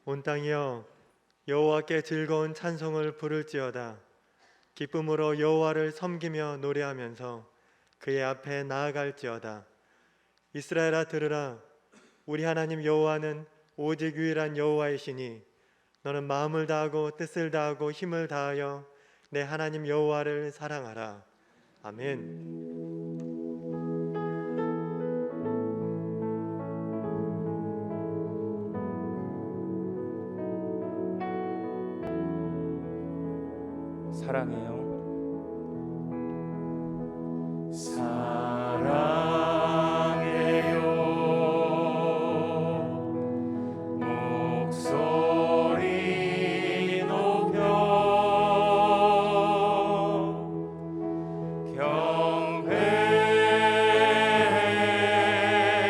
온 땅이여 여호와께 즐거운 찬송을 부를지어다. 기쁨으로 여호와를 섬기며 노래하면서 그의 앞에 나아갈지어다. 이스라엘아 들으라. 우리 하나님 여호와는 오직 유일한 여호와이시니 너는 마음을 다하고 뜻을 다하고 힘을 다하여 내 하나님 여호와를 사랑하라. 아멘. 사랑해요. 목소리 높여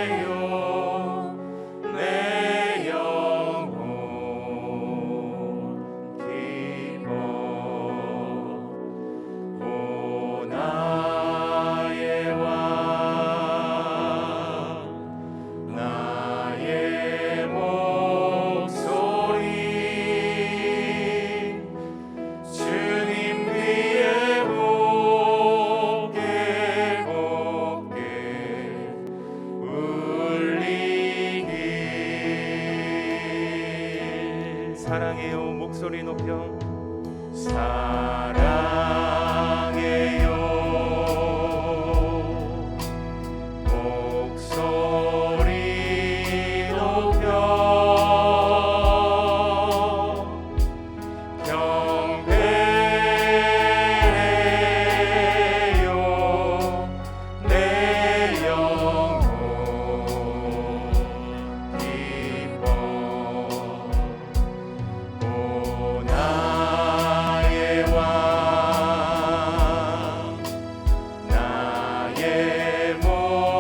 경배해요. 내 영혼 기뻐. 오 나의 왕 나의 목소리 주님 귀에 곱게 곱게 울리길. 사랑해요. 목소리 높여 사랑해요. 목소리 높여 경배해요. 내 영혼 기뻐. 오 나의 왕 나의 목소리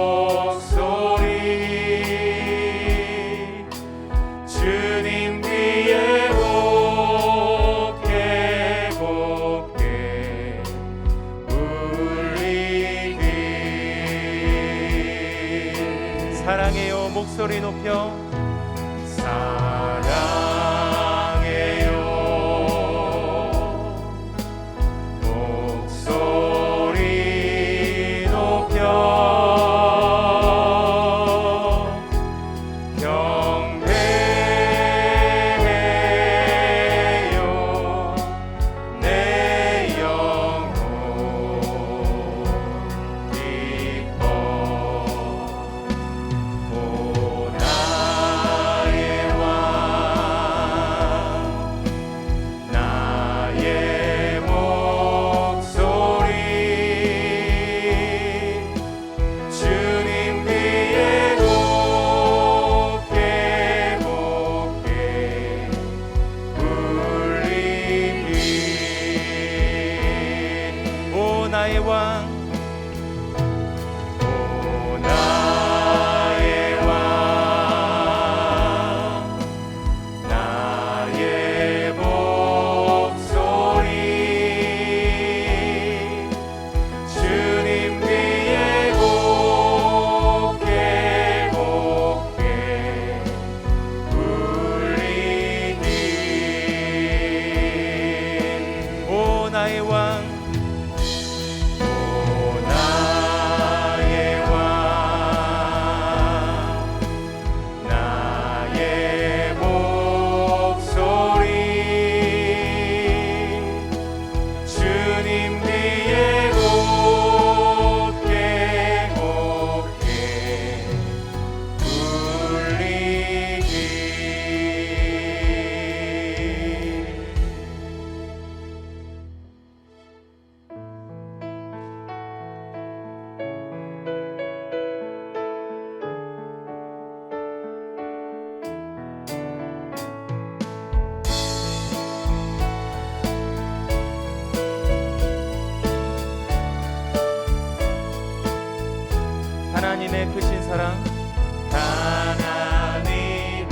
주님 귀에 곱게 곱게 울리길. 사랑해요. 목소리 높여 사랑해요. 목소리 높여 경배해요. 내 영혼 기뻐. 오 나의 왕 나의 목소리 주님 귀에 곱게 곱게 울리길. 오 나의 왕 오 나의 왕 나의 목소리 주님 귀에 곱게 곱게 울리길. 오 나의 왕 오 나의 왕 나의 목소리 주님 귀에 곱게 곱게 울리길. 하나님의 크신 사랑 하나님의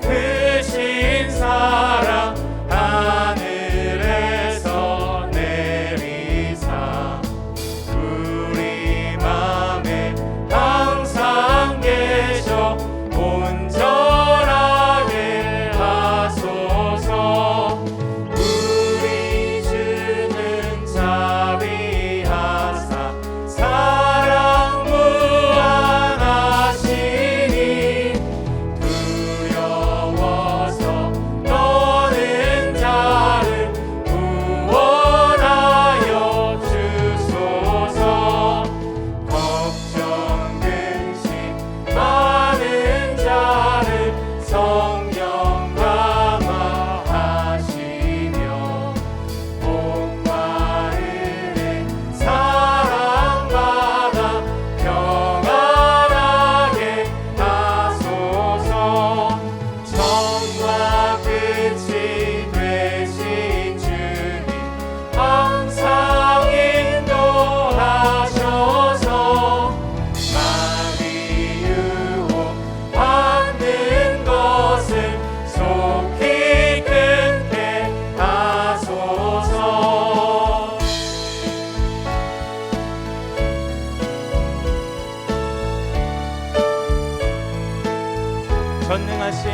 크신 사랑 하늘에서 내리사 우리 맘에 항상 계셔 온전하게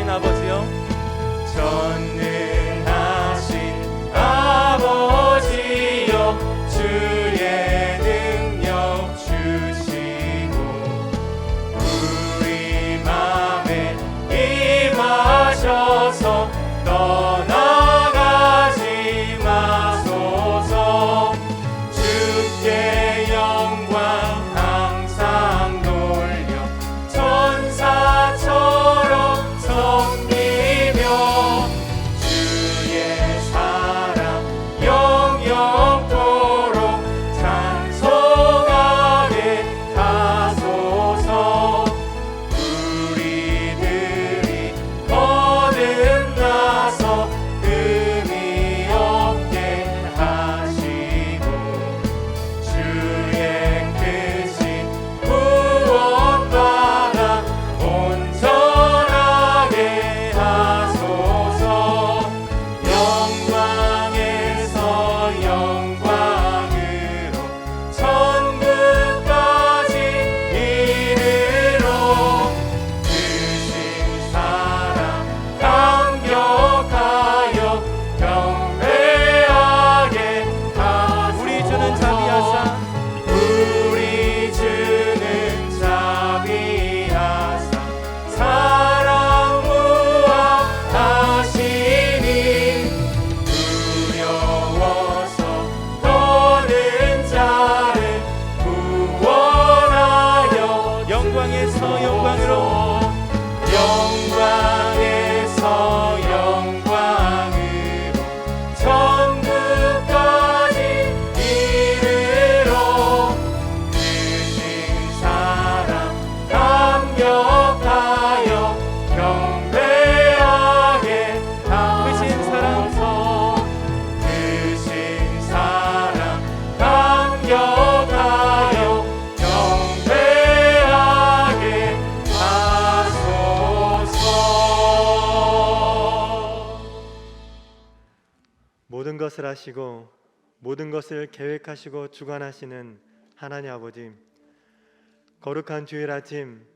전능하신 아버지여, 전능하신 아버지여, 주의 능력 주시고 우리 맘에 임하셔서 떠나가지 마소서. 주께 영광 항상 돌려 천사처럼 섬기며 주의 사랑 영영토록 찬송하게 하소서. 우리들이 거듭나서 의미 없게 하시고 주의 크신 구원받아 온전하게 하소서. 영광에서 영광으로 천국까지 이르러 크신 사랑 감격하여 경배하게 하소서. 우리 주는 자비하사 우리 주는 자비하사 사랑 무한하시니 두려워서 떠는 자를 구원하여 영광에서 영광으로 영광에서 영광으로 천국까지 이르러 크신 사랑 감격하여 경배하게 크신 사랑 하소서. 크신 사랑 감격하여 경배하게 하소서. 모든 것을 하시고 모든 것을 계획하시고 주관하시는 하나님 아버지, 거룩한 주일 아침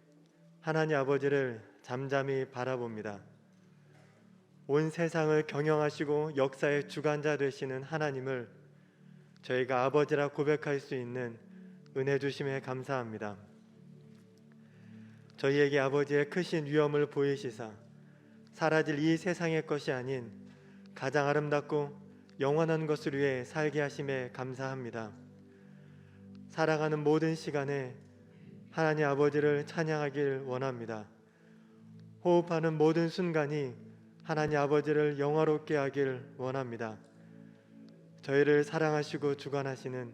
하나님 아버지를 잠잠히 바라봅니다. 온 세상을 경영하시고 역사의 주관자 되시는 하나님을 저희가 아버지라 고백할 수 있는 은혜 주심에 감사합니다. 저희에게 아버지의 크신 위엄을 보이시사 사라질 이 세상의 것이 아닌 가장 아름답고 영원한 것을 위해 살게 하심에 감사합니다. 살아가는 모든 시간에 하나님 아버지를 찬양하길 원합니다. 호흡하는 모든 순간이 하나님 아버지를 영화롭게 하길 원합니다. 저희를 사랑하시고 주관하시는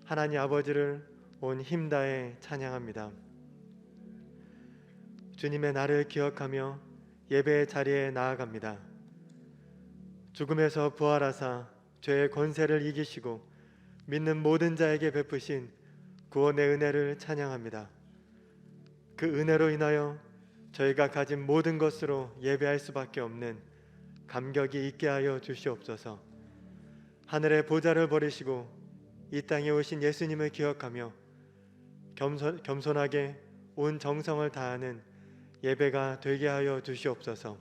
하나님 아버지를 온 힘 다해 찬양합니다. 주님의 날을 기억하며 예배의 자리에 나아갑니다. 죽음에서 부활하사 죄의 권세를 이기시고 믿는 모든 자에게 베푸신 구원의 은혜를 찬양합니다. 그 은혜로 인하여 저희가 가진 모든 것으로 예배할 수밖에 없는 감격이 있게 하여 주시옵소서. 하늘의 보좌를 버리시고 이 땅에 오신 예수님을 기억하며 겸손하게 온 정성을 다하는 예배가 되게 하여 주시옵소서.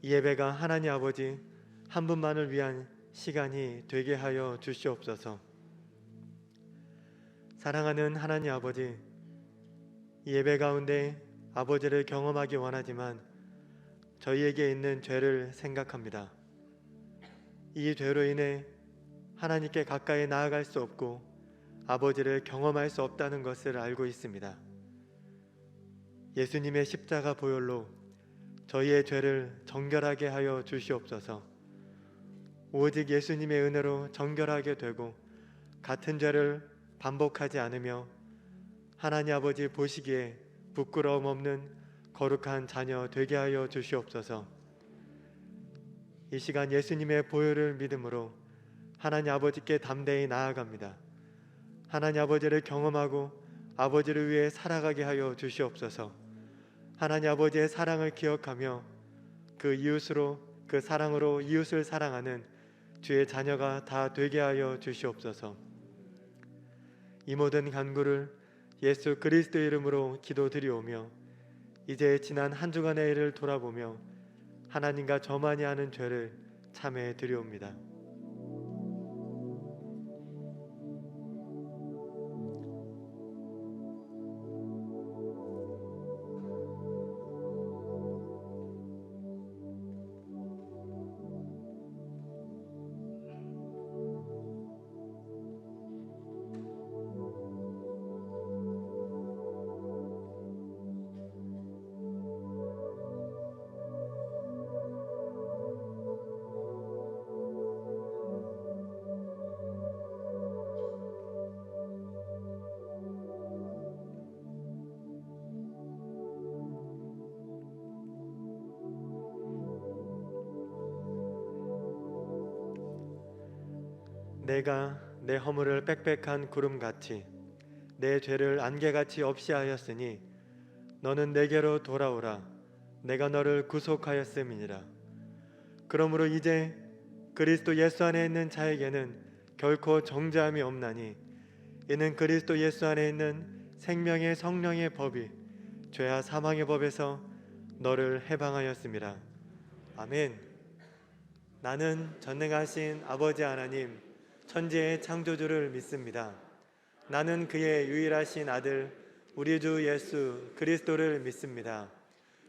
이 예배가 하나님 아버지 한 분만을 위한 시간이 되게 하여 주시옵소서. 사랑하는 하나님 아버지, 이 예배 가운데 아버지를 경험하기 원하지만 저희에게 있는 죄를 생각합니다. 이 죄로 인해 하나님께 가까이 나아갈 수 없고 아버지를 경험할 수 없다는 것을 알고 있습니다. 예수님의 십자가 보혈로 저희의 죄를 정결하게 하여 주시옵소서. 오직 예수님의 은혜로 정결하게 되고 같은 죄를 반복하지 않으며 하나님 아버지 보시기에 부끄러움 없는 거룩한 자녀 되게 하여 주시옵소서. 이 시간 예수님의 보혈을 믿음으로 하나님 아버지께 담대히 나아갑니다. 하나님 아버지를 경험하고 아버지를 위해 살아가게 하여 주시옵소서. 하나님 아버지의 사랑을 기억하며 그 이웃으로, 그 사랑으로 이웃을 사랑하는 주의 자녀가 다 되게 하여 주시옵소서. 이 모든 간구를 예수 그리스도 이름으로 기도드리오며 이제 지난 한 주간의 일을 돌아보며 하나님과 저만이 아는 죄를 참회 드리옵니다. 내가 내 허물을 빽빽한 구름같이 내 죄를 안개같이 없이 하였으니 너는 내게로 돌아오라. 내가 너를 구속하였음이니라. 그러므로 이제 그리스도 예수 안에 있는 자에게는 결코 정죄함이 없나니 이는 그리스도 예수 안에 있는 생명의 성령의 법이 죄와 사망의 법에서 너를 해방하였음이라. 아멘. 나는 전능하신 아버지 하나님 천지의 창조주를 믿습니다. 나는 그의 유일하신 아들 우리 주 예수 그리스도를 믿습니다.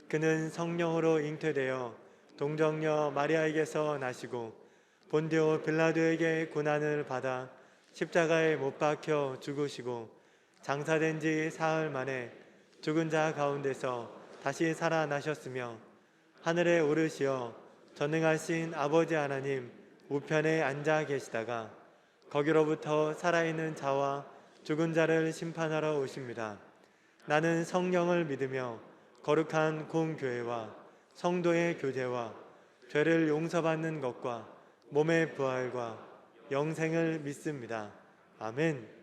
그는 성령으로 잉태되어 동정녀 마리아에게서 나시고 본디오 빌라도에게 고난을 받아 십자가에 못 박혀 죽으시고 장사된 지 사흘 만에 죽은 자 가운데서 다시 살아나셨으며 하늘에 오르시어 전능하신 아버지 하나님 우편에 앉아 계시다가 거기로부터 살아있는 자와 죽은 자를 심판하러 오십니다. 나는 성령을 믿으며 거룩한 공교회와 성도의 교제와 죄를 용서받는 것과 몸의 부활과 영생을 믿습니다. 아멘.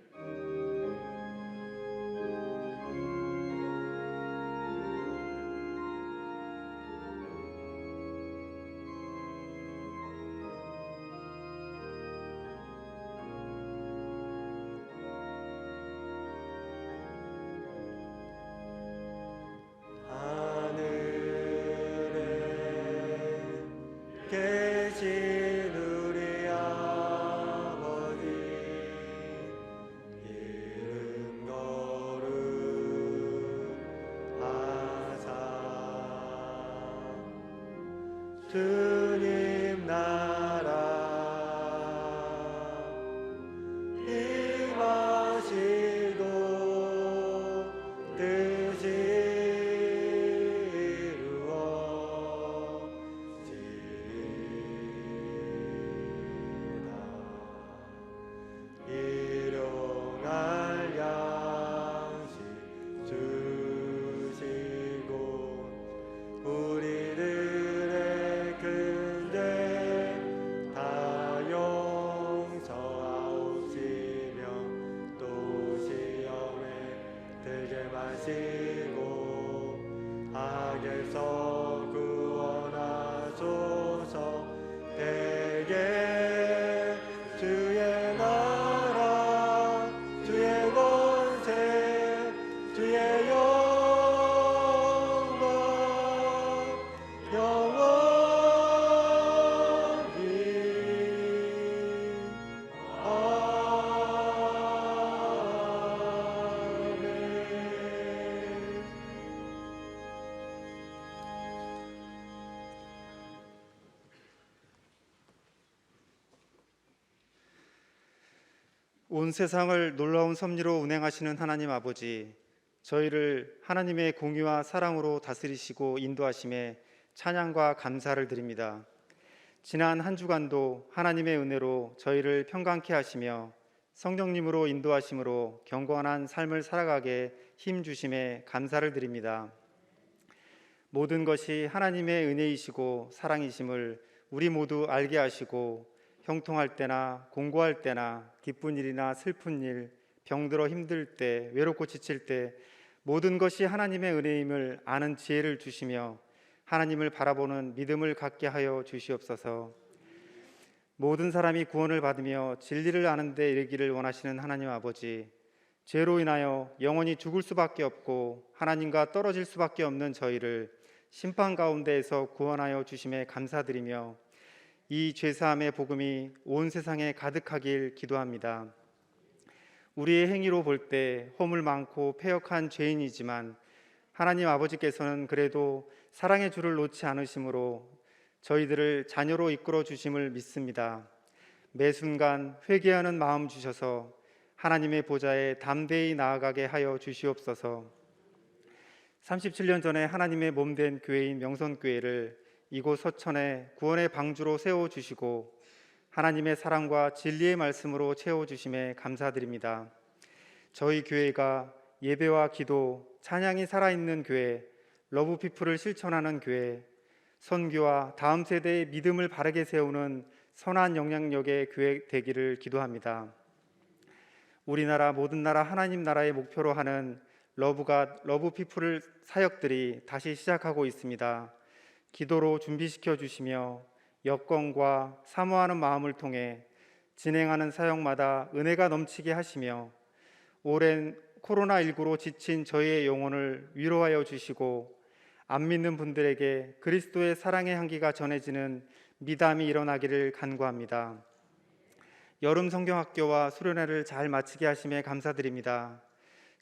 주님 나라 임하시고 뜻이 이루어지이다. 일용할 양식 주시고 우리를 마시고 악에서 구원하소서. 대개 주의 나라 주의 권세 주의 영광 영원히 온 세상을 놀라운 섭리로 운행하시는 하나님 아버지, 저희를 하나님의 공의와 사랑으로 다스리시고 인도하심에 찬양과 감사를 드립니다. 지난 한 주간도 하나님의 은혜로 저희를 평강케 하시며 성령님으로 인도하심으로 경건한 삶을 살아가게 힘 주심에 감사를 드립니다. 모든 것이 하나님의 은혜이시고 사랑이심을 우리 모두 알게 하시고 형통할 때나 공고할 때나 기쁜 일이나 슬픈 일, 병들어 힘들 때, 외롭고 지칠 때 모든 것이 하나님의 은혜임을 아는 지혜를 주시며 하나님을 바라보는 믿음을 갖게 하여 주시옵소서. 모든 사람이 구원을 받으며 진리를 아는 데 이르기를 원하시는 하나님 아버지, 죄로 인하여 영원히 죽을 수밖에 없고 하나님과 떨어질 수밖에 없는 저희를 심판 가운데에서 구원하여 주심에 감사드리며 이 죄사함의 복음이 온 세상에 가득하길 기도합니다. 우리의 행위로 볼 때 허물 많고 패역한 죄인이지만 하나님 아버지께서는 그래도 사랑의 줄을 놓지 않으심으로 저희들을 자녀로 이끌어 주심을 믿습니다. 매 순간 회개하는 마음 주셔서 하나님의 보좌에 담대히 나아가게 하여 주시옵소서. 37년 전에 하나님의 몸된 교회인 명선교회를 이곳 서천에 구원의 방주로 세워주시고 하나님의 사랑과 진리의 말씀으로 채워주심에 감사드립니다. 저희 교회가 예배와 기도, 찬양이 살아있는 교회, 러브피플을 실천하는 교회, 선교와 다음 세대의 믿음을 바르게 세우는 선한 영향력의 교회 되기를 기도합니다. 우리나라 모든 나라 하나님 나라의 목표로 하는 러브피플 사역들이 다시 시작하고 있습니다. 기도로 준비시켜 주시며 여건과 사모하는 마음을 통해 진행하는 사역마다 은혜가 넘치게 하시며 오랜 코로나19로 지친 저희의 영혼을 위로하여 주시고 안 믿는 분들에게 그리스도의 사랑의 향기가 전해지는 미담이 일어나기를 간구합니다. 여름 성경학교와 수련회를 잘 마치게 하심에 감사드립니다.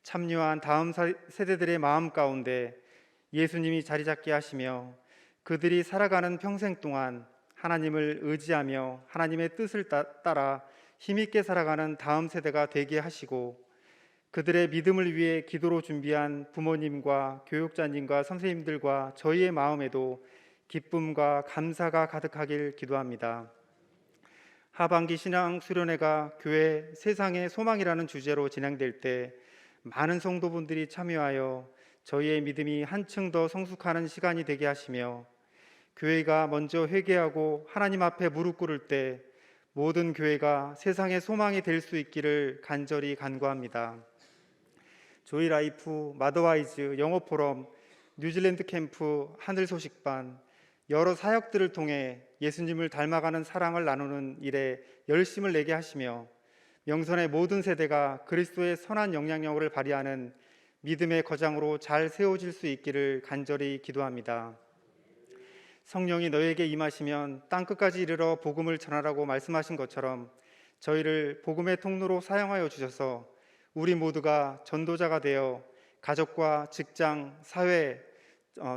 참여한 다음 세대들의 마음 가운데 예수님이 자리 잡게 하시며 그들이 살아가는 평생 동안 하나님을 의지하며 하나님의 뜻을 따라 힘있게 살아가는 다음 세대가 되게 하시고 그들의 믿음을 위해 기도로 준비한 부모님과 교육자님과 선생님들과 저희의 마음에도 기쁨과 감사가 가득하길 기도합니다. 하반기 신앙 수련회가 교회 세상의 소망이라는 주제로 진행될 때 많은 성도분들이 참여하여 저희의 믿음이 한층 더 성숙하는 시간이 되게 하시며 교회가 먼저 회개하고 하나님 앞에 무릎 꿇을 때 모든 교회가 세상의 소망이 될 수 있기를 간절히 간구합니다. 조이라이프, 마더와이즈, 영어포럼, 뉴질랜드 캠프, 하늘 소식반 여러 사역들을 통해 예수님을 닮아가는 사랑을 나누는 일에 열심을 내게 하시며 명선의 모든 세대가 그리스도의 선한 영향력을 발휘하는 믿음의 거장으로 잘 세워질 수 있기를 간절히 기도합니다. 성령이 너에게 임하시면 땅끝까지 이르러 복음을 전하라고 말씀하신 것처럼 저희를 복음의 통로로 사용하여 주셔서 우리 모두가 전도자가 되어 가족과 직장, 사회,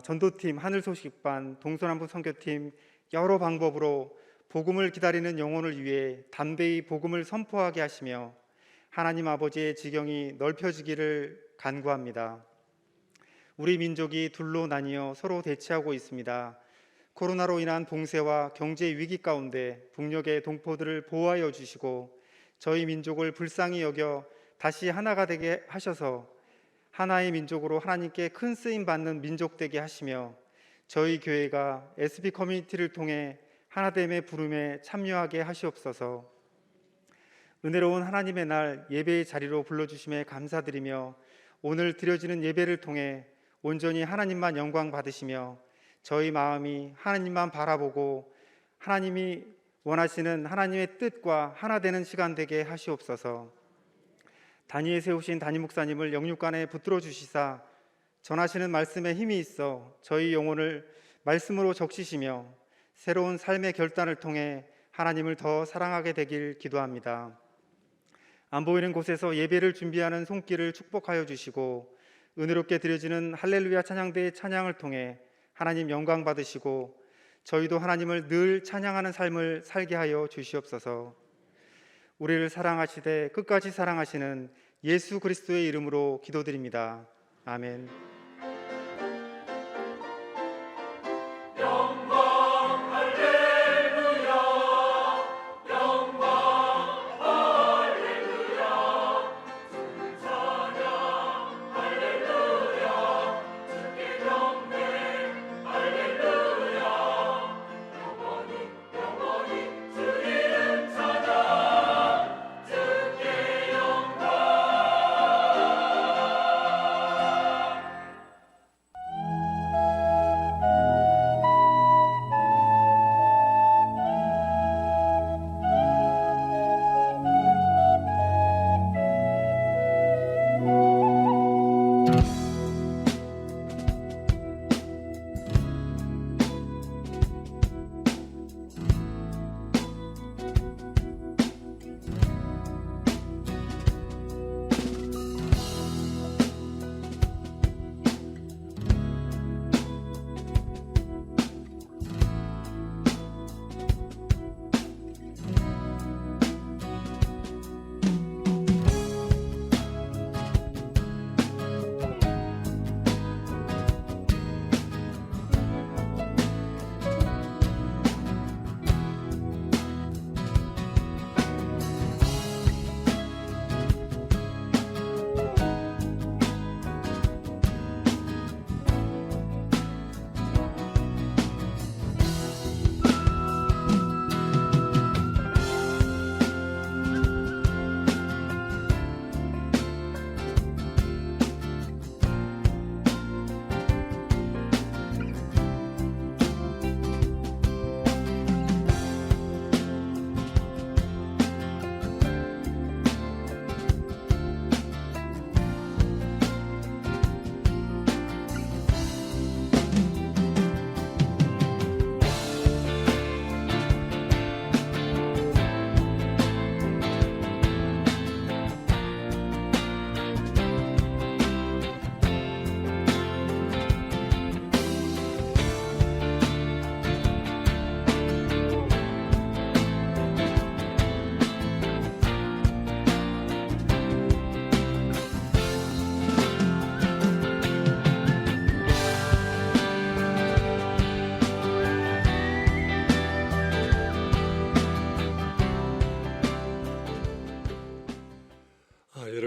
전도팀, 하늘소식반, 동서남북 선교팀 여러 방법으로 복음을 기다리는 영혼을 위해 담대히 복음을 선포하게 하시며 하나님 아버지의 지경이 넓혀지기를 간구합니다. 우리 민족이 둘로 나뉘어 서로 대치하고 있습니다. 코로나로 인한 봉쇄와 경제 위기 가운데 북녘의 동포들을 보호하여 주시고 저희 민족을 불쌍히 여겨 다시 하나가 되게 하셔서 하나의 민족으로 하나님께 큰 쓰임 받는 민족 되게 하시며 저희 교회가 SB 커뮤니티를 통해 하나됨의 부름에 참여하게 하시옵소서. 은혜로운 하나님의 날 예배의 자리로 불러주심에 감사드리며 오늘 드려지는 예배를 통해 온전히 하나님만 영광 받으시며 저희 마음이 하나님만 바라보고 하나님이 원하시는 하나님의 뜻과 하나 되는 시간 되게 하시옵소서. 단위에 세우신 담임 목사님을 영육간에 붙들어 주시사 전하시는 말씀에 힘이 있어 저희 영혼을 말씀으로 적시시며 새로운 삶의 결단을 통해 하나님을 더 사랑하게 되길 기도합니다. 안 보이는 곳에서 예배를 준비하는 손길을 축복하여 주시고 은혜롭게 드려지는 할렐루야 찬양대의 찬양을 통해 하나님 영광 받으시고 저희도 하나님을 늘 찬양하는 삶을 살게 하여 주시옵소서. 우리를 사랑하시되 끝까지 사랑하시는 예수 그리스도의 이름으로 기도드립니다. 아멘.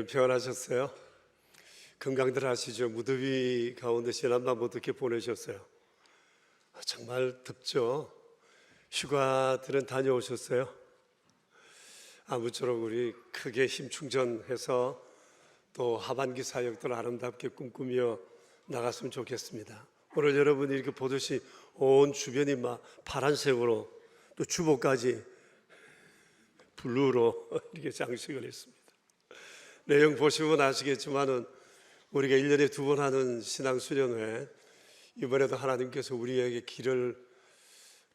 평안하셨어요? 건강들 하시죠? 무더위 가운데 지난밤 어떻게 보내셨어요? 정말 덥죠? 휴가들은 다녀오셨어요? 아무쪼록 우리 크게 힘 충전해서 또 하반기 사역들 아름답게 꿈꾸며 나갔으면 좋겠습니다. 오늘 여러분이 이렇게 보듯이 온 주변이 막 파란색으로 또 주보까지 블루로 이렇게 장식을 했습니다. 내용 보시면 아시겠지만은 우리가 1년에 2번 하는 신앙수련회, 이번에도 하나님께서 우리에게 길을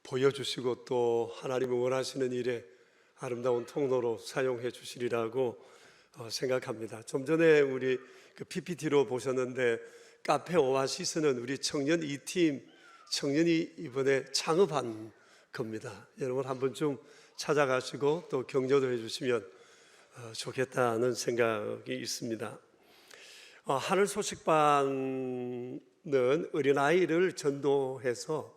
보여주시고 또 하나님이 원하시는 일에 아름다운 통로로 사용해 주시리라고 생각합니다. 좀 전에 우리 그 PPT로 보셨는데 카페 오아시스는 우리 청년 2팀 청년이 이번에 창업한 겁니다. 여러분 한 번쯤 찾아가시고 또 격려도 해주시면 좋겠다는 생각이 있습니다. 하늘 소식반은 어린아이를 전도해서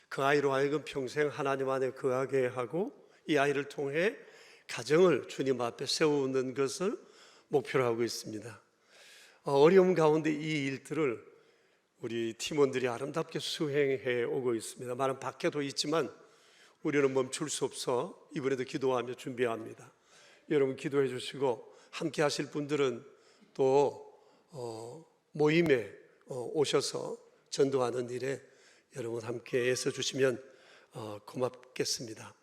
그 아이로 하여금 평생 하나님 안에 거하게 하고 이 아이를 통해 가정을 주님 앞에 세우는 것을 목표로 하고 있습니다. 어려움 가운데 이 일들을 우리 팀원들이 아름답게 수행해 오고 있습니다. 많은 박해도 있지만 우리는 멈출 수 없어 이번에도 기도하며 준비합니다. 여러분 기도해 주시고 함께 하실 분들은 또 모임에 오셔서 전도하는 일에 여러분 함께 애써 주시면 고맙겠습니다.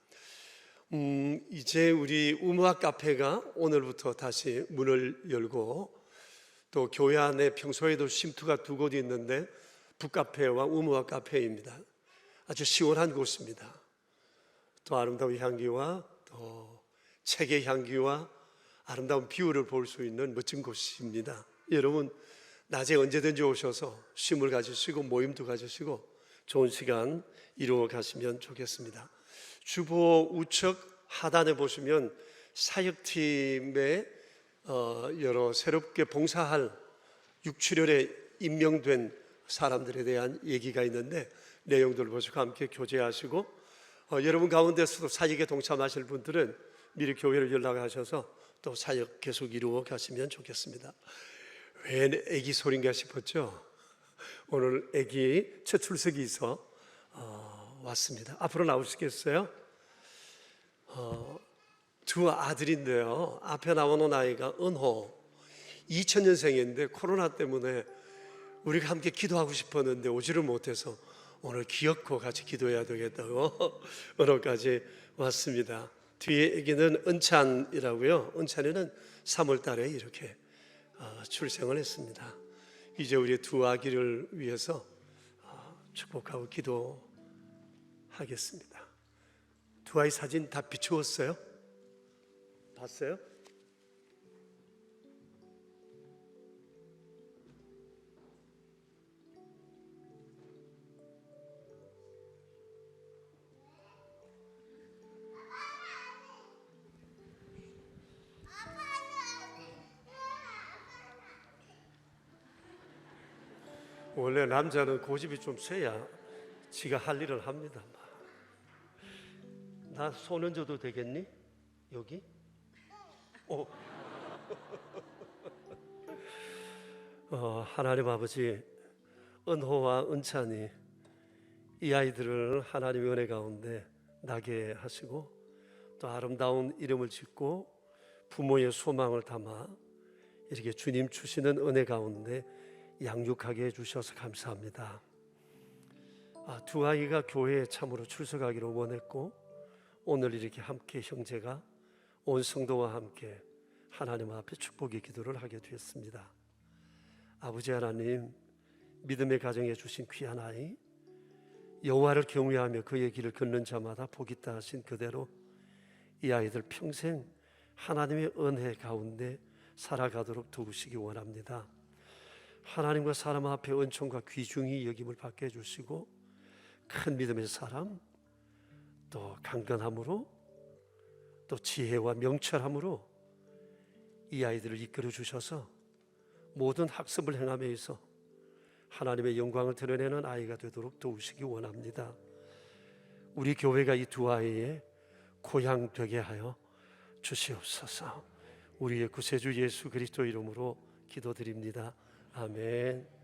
이제 우리 우무학 카페가 오늘부터 다시 문을 열고 또 교회 안에 평소에도 쉼터가 2곳이 있는데 북카페와 우무학 카페입니다. 아주 시원한 곳입니다. 또 아름다운 향기와 또 책의 향기와 아름다운 뷰를 볼 수 있는 멋진 곳입니다. 여러분 낮에 언제든지 오셔서 쉼을 가지시고 모임도 가지시고 좋은 시간 이루어 가시면 좋겠습니다. 주보 우측 하단에 보시면 사역팀에 여러 새롭게 봉사할 6.7월에 임명된 사람들에 대한 얘기가 있는데 내용들을 보시고 함께 교제하시고 여러분 가운데서도 사역에 동참하실 분들은 미리 교회를 연락하셔서 또 사역 계속 이루어 가시면 좋겠습니다. 웬 애기 소린가 싶었죠? 오늘 애기 첫 출석이 있어 왔습니다. 앞으로 나오시겠어요? 2 아들인데요. 앞에 나오는 아이가 은호 2000년생인데 코로나 때문에 우리가 함께 기도하고 싶었는데 오지를 못해서 오늘 기어코 같이 기도해야 되겠다고 은호까지 왔습니다. 뒤에 애기는 은찬이라고요. 은찬이는 3월 달에 이렇게 출생을 했습니다. 이제 우리 2 아기를 위해서 축복하고 기도하겠습니다. 2 아이 사진 다 비추었어요? 봤어요? 원래 남자는 고집이 좀 세야 지가 할 일을 합니다. 나 손 얹어도 되겠니? 여기? 하나님 아버지, 은호와 은찬이 이 아이들을 하나님의 은혜 가운데 나게 하시고 또 아름다운 이름을 짓고 부모의 소망을 담아 이렇게 주님 주시는 은혜 가운데 양육하게 해주셔서 감사합니다. 2 아이가 교회에 참으로 출석하기를 원했고 오늘 이렇게 함께 형제가 온 성도와 함께 하나님 앞에 축복의 기도를 하게 되었습니다. 아버지 하나님, 믿음의 가정에 주신 귀한 아이, 여호와를 경외하며 그의 길을 걷는 자마다 복 있다 하신 그대로 이 아이들 평생 하나님의 은혜 가운데 살아가도록 도우시기 원합니다. 하나님과 사람 앞에 은총과 귀중히 여김을 받게 해주시고 큰 믿음의 사람, 또 강건함으로 또 지혜와 명철함으로 이 아이들을 이끌어 주셔서 모든 학습을 행하면서 하나님의 영광을 드러내는 아이가 되도록 도우시기 원합니다. 우리 교회가 이 2 아이의 고향 되게 하여 주시옵소서. 우리의 구세주 예수 그리스도 이름으로 기도드립니다. 아멘.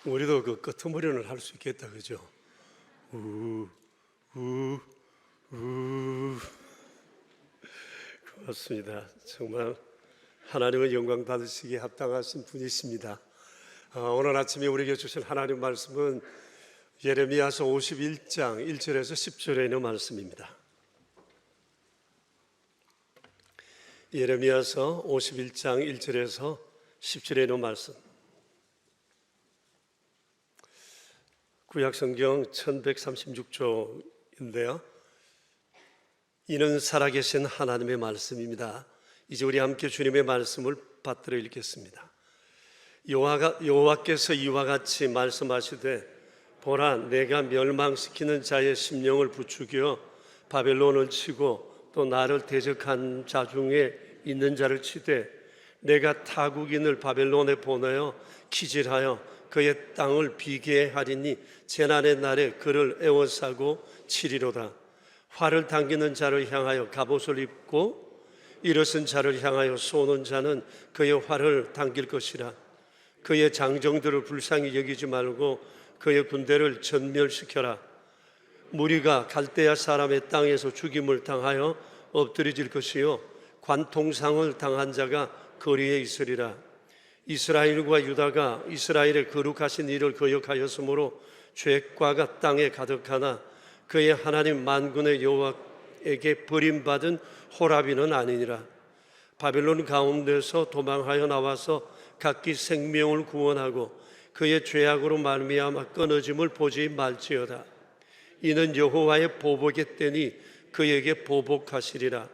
우리도 그 끄트머리는 할 수 있겠다, 그죠? 고맙습니다. 정말 하나님의 영광 받으시기에 합당하신 분이십니다. 오늘 아침에 우리에게 주신 하나님 말씀은 예레미야서 51장 1절에서 10절에 있는 말씀입니다. 예레미야서 51장 1절에서 10절에 있는 말씀. 구약성경 1136조인데요. 이는 살아계신 하나님의 말씀입니다. 이제 우리 함께 주님의 말씀을 받들어 읽겠습니다. 여호와께서 이와 같이 말씀하시되 보라 내가 멸망시키는 자의 심령을 부추겨 바벨론을 치고 또 나를 대적한 자 중에 있는 자를 치되 내가 타국인을 바벨론에 보내어 기질하여 그의 땅을 비게 하리니 재난의 날에 그를 애워싸고 치리로다. 활을 당기는 자를 향하여 갑옷을 입고 일어선 자를 향하여 쏘는 자는 그의 활을 당길 것이라. 그의 장정들을 불쌍히 여기지 말고 그의 군대를 전멸시켜라. 무리가 갈대아 사람의 땅에서 죽임을 당하여 엎드려질 것이요 관통상을 당한 자가 거리에 있으리라. 이스라엘과 유다가 이스라엘의 거룩하신 일을 거역하였으므로 죄과가 땅에 가득하나 그의 하나님 만군의 여호와에게 버림받은 호라비는 아니니라. 바벨론 가운데서 도망하여 나와서 각기 생명을 구원하고 그의 죄악으로 말미암아 끊어짐을 보지 말지어다. 이는 여호와의 보복의 때니 그에게 보복하시리라.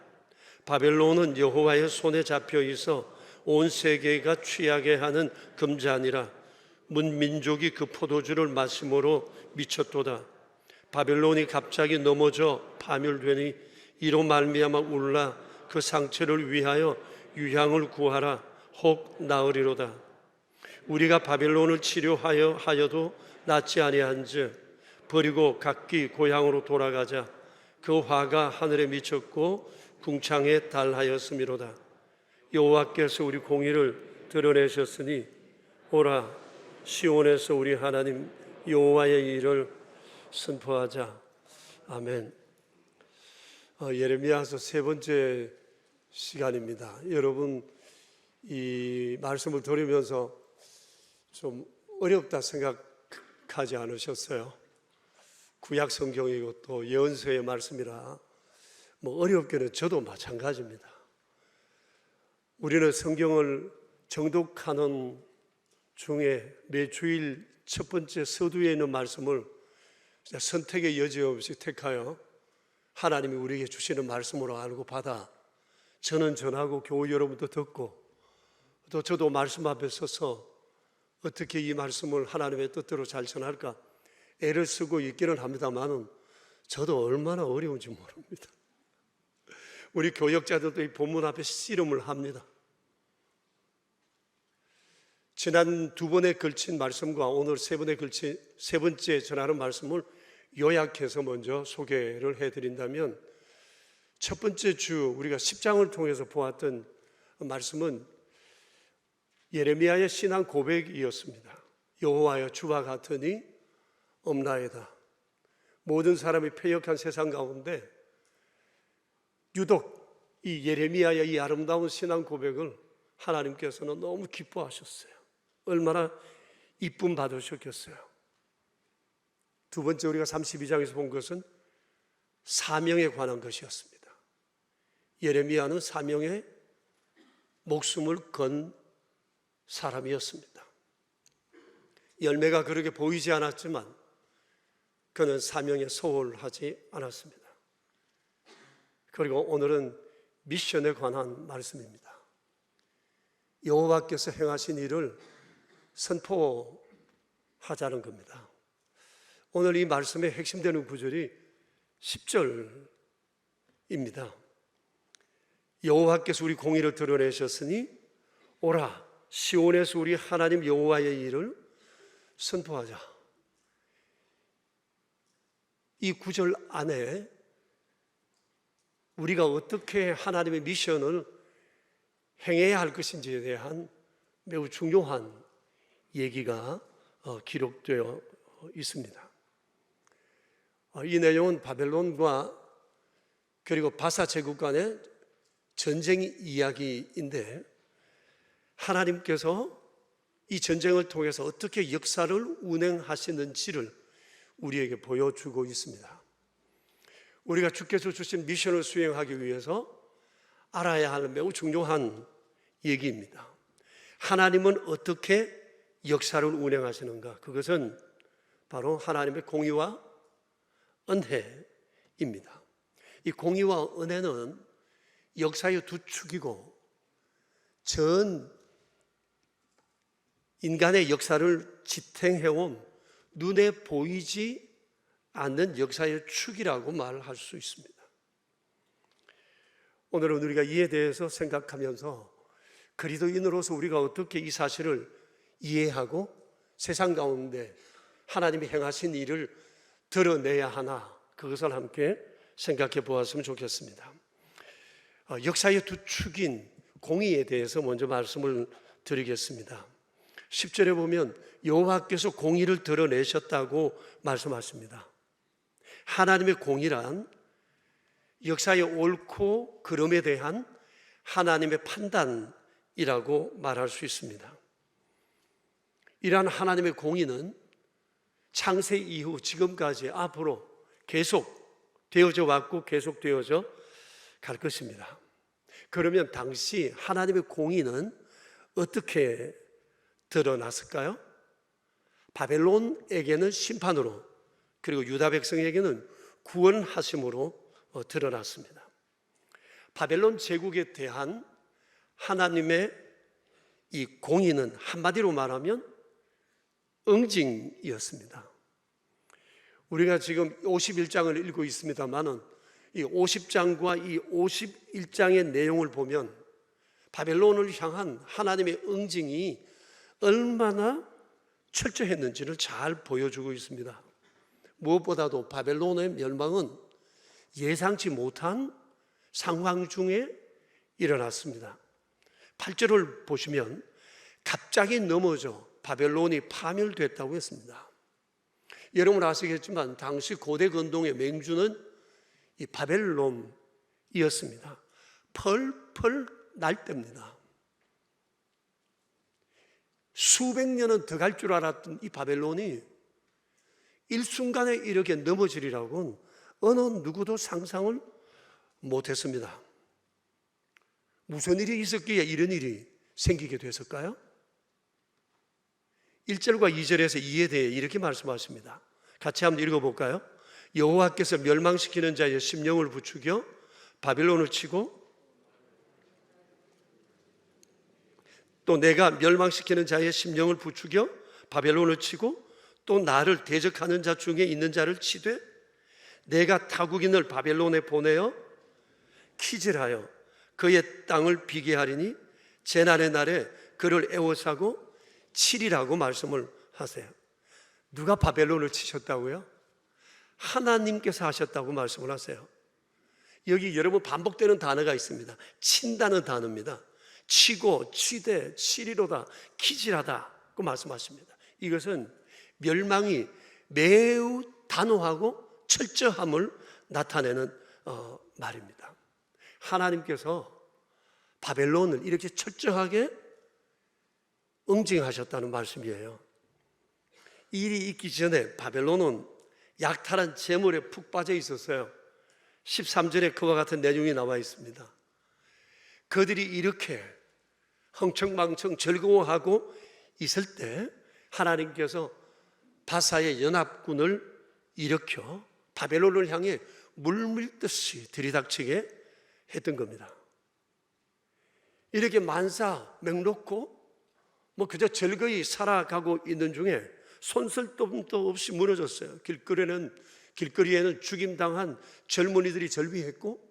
바벨론은 여호와의 손에 잡혀 있어 온 세계가 취하게 하는 금잔이라. 문민족이 그 포도주를 마심으로 미쳤도다. 바벨론이 갑자기 넘어져 파멸되니 이로 말미암아 울라. 그 상처를 위하여 유향을 구하라. 혹 나으리로다. 우리가 바벨론을 치료하여도 낫지 아니한즉 버리고 각기 고향으로 돌아가자. 그 화가 하늘에 미쳤고 궁창에 달하였음이로다. 여호와께서 우리 공의를 드러내셨으니 오라 시온에서 우리 하나님 여호와의 일을 선포하자. 아멘. 예레미야서 세 번째 시간입니다. 여러분 이 말씀을 들으면서 좀 어렵다 생각하지 않으셨어요? 구약 성경이고 또 예언서의 말씀이라 뭐 어렵게는 저도 마찬가지입니다. 우리는 성경을 정독하는 중에 매주일 첫 번째 서두에 있는 말씀을 선택의 여지 없이 택하여 하나님이 우리에게 주시는 말씀으로 알고 받아 저는 전하고 교우 여러분도 듣고 또 저도 말씀 앞에 서서 어떻게 이 말씀을 하나님의 뜻대로 잘 전할까 애를 쓰고 있기는 합니다만은 저도 얼마나 어려운지 모릅니다. 우리 교역자들도 이 본문 앞에 씨름을 합니다. 지난 두 번에 걸친 말씀과 오늘 세 번째 전하는 말씀을 요약해서 먼저 소개를 해드린다면 첫 번째 주 우리가 10장을 통해서 보았던 말씀은 예레미야의 신앙 고백이었습니다. 여호와여 주와 같으니 없나이다. 모든 사람이 패역한 세상 가운데 유독 이 예레미야의 이 아름다운 신앙 고백을 하나님께서는 너무 기뻐하셨어요. 얼마나 이쁨 받으셨겠어요. 두 번째 우리가 32장에서 본 것은 사명에 관한 것이었습니다. 예레미야는 사명에 목숨을 건 사람이었습니다. 열매가 그렇게 보이지 않았지만 그는 사명에 소홀하지 않았습니다. 그리고 오늘은 미션에 관한 말씀입니다. 여호와께서 행하신 일을 선포하자는 겁니다. 오늘 이 말씀의 핵심되는 구절이 10절입니다. 여호와께서 우리 공의를 드러내셨으니 오라 시온에서 우리 하나님 여호와의 일을 선포하자. 이 구절 안에 우리가 어떻게 하나님의 미션을 행해야 할 것인지에 대한 매우 중요한 얘기가 기록되어 있습니다. 이 내용은 바벨론과 그리고 바사 제국 간의 전쟁 이야기인데 하나님께서 이 전쟁을 통해서 어떻게 역사를 운행하시는지를 우리에게 보여주고 있습니다. 우리가 주께서 주신 미션을 수행하기 위해서 알아야 할 매우 중요한 얘기입니다. 하나님은 어떻게 역사를 운행하시는가? 그것은 바로 하나님의 공의와 은혜입니다. 이 공의와 은혜는 역사의 두 축이고 전 인간의 역사를 지탱해온 눈에 보이지 않는 역사의 축이라고 말할 수 있습니다. 오늘은 우리가 이에 대해서 생각하면서 그리스도인으로서 우리가 어떻게 이 사실을 이해하고 세상 가운데 하나님이 행하신 일을 드러내야 하나, 그것을 함께 생각해 보았으면 좋겠습니다. 역사의 두 축인 공의에 대해서 먼저 말씀을 드리겠습니다. 10절에 보면 여호와께서 공의를 드러내셨다고 말씀하십니다. 하나님의 공의란 역사의 옳고 그름에 대한 하나님의 판단이라고 말할 수 있습니다. 이러한 하나님의 공의는 창세 이후 지금까지 앞으로 계속 되어져 왔고 계속 되어져 갈 것입니다. 그러면 당시 하나님의 공의는 어떻게 드러났을까요? 바벨론에게는 심판으로, 그리고 유다 백성에게는 구원하심으로 드러났습니다. 바벨론 제국에 대한 하나님의 이 공의는 한마디로 말하면 응징이었습니다. 우리가 지금 51장을 읽고 있습니다만은 이 50장과 이 51장의 내용을 보면 바벨론을 향한 하나님의 응징이 얼마나 철저했는지를 잘 보여주고 있습니다. 무엇보다도 바벨론의 멸망은 예상치 못한 상황 중에 일어났습니다. 8절을 보시면 갑자기 넘어져 바벨론이 파멸됐다고 했습니다. 여러분 아시겠지만 당시 고대 근동의 맹주는 이 바벨론이었습니다. 펄펄 날 때입니다. 수백 년은 더 갈 줄 알았던 이 바벨론이 일순간에 이렇게 넘어지리라고는 어느 누구도 상상을 못했습니다. 무슨 일이 있었기에 이런 일이 생기게 됐을까요? 1절과 2절에서 이에 대해 이렇게 말씀하십니다. 같이 한번 읽어볼까요? 여호와께서 멸망시키는 자의 심령을 부추겨 바벨론을 치고, 또 내가 멸망시키는 자의 심령을 부추겨 바벨론을 치고, 또 나를 대적하는 자 중에 있는 자를 치되 내가 타국인을 바벨론에 보내어 키질하여 그의 땅을 비게 하리니 재난의 날에 그를 애워싸고 치리라고 말씀을 하세요. 누가 바벨론을 치셨다고요? 하나님께서 하셨다고 말씀을 하세요. 여기 여러분 반복되는 단어가 있습니다. 친다는 단어입니다. 치고, 치되, 치리로다, 키질하다고 말씀하십니다. 이것은 멸망이 매우 단호하고 철저함을 나타내는 말입니다. 하나님께서 바벨론을 이렇게 철저하게 응징하셨다는 말씀이에요. 이 일이 있기 전에 바벨론은 약탈한 재물에 푹 빠져 있었어요. 13절에 그와 같은 내용이 나와 있습니다. 그들이 이렇게 흥청망청 즐거워하고 있을 때 하나님께서 바사의 연합군을 일으켜 바벨론을 향해 물밀듯이 들이닥치게 했던 겁니다. 이렇게 만사 맹놓고 그저 즐거이 살아가고 있는 중에 손쓸돈도 없이 무너졌어요. 길거리에는 죽임당한 젊은이들이 절비했고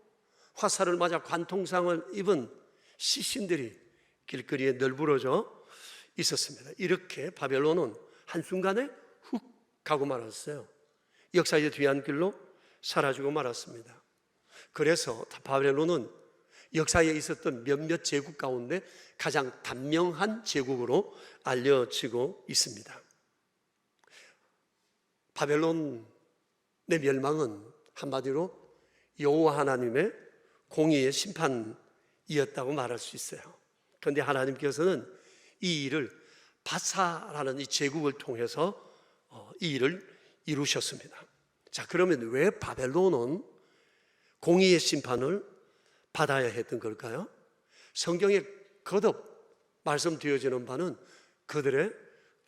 화살을 맞아 관통상을 입은 시신들이 길거리에 널브러져 있었습니다. 이렇게 바벨론은 한순간에 훅 가고 말았어요. 역사의 뒤안길로 사라지고 말았습니다. 그래서 바벨론은 역사에 있었던 몇몇 제국 가운데 가장 단명한 제국으로 알려지고 있습니다. 바벨론의 멸망은 한마디로 여호와 하나님의 공의의 심판이었다고 말할 수 있어요. 그런데 하나님께서는 이 일을 바사라는 이 제국을 통해서 이 일을 이루셨습니다. 자, 그러면 왜 바벨론은 공의의 심판을 받아야 했던 걸까요? 성경에 거듭 말씀드려지는 바는 그들의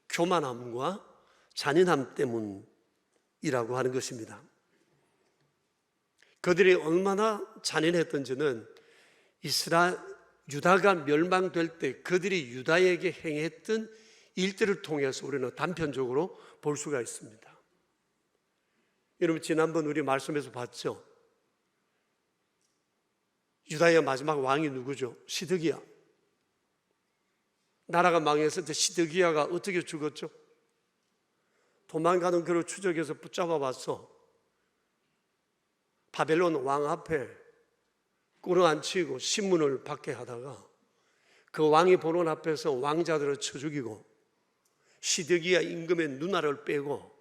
교만함과 잔인함 때문이라고 하는 것입니다. 그들이 얼마나 잔인했던지는 유다가 멸망될 때 그들이 유다에게 행했던 이 일들을 통해서 우리는 단편적으로 볼 수가 있습니다. 여러분, 지난번 우리 말씀에서 봤죠? 유다의 마지막 왕이 누구죠? 시드기야. 나라가 망했을 때 시드기야가 어떻게 죽었죠? 도망가는 그를 추적해서 붙잡아 봤어. 바벨론 왕 앞에 꿇어앉히고 신문을 받게 하다가 그 왕이 보는 앞에서 왕자들을 쳐 죽이고 시드기야 임금의 누나를 빼고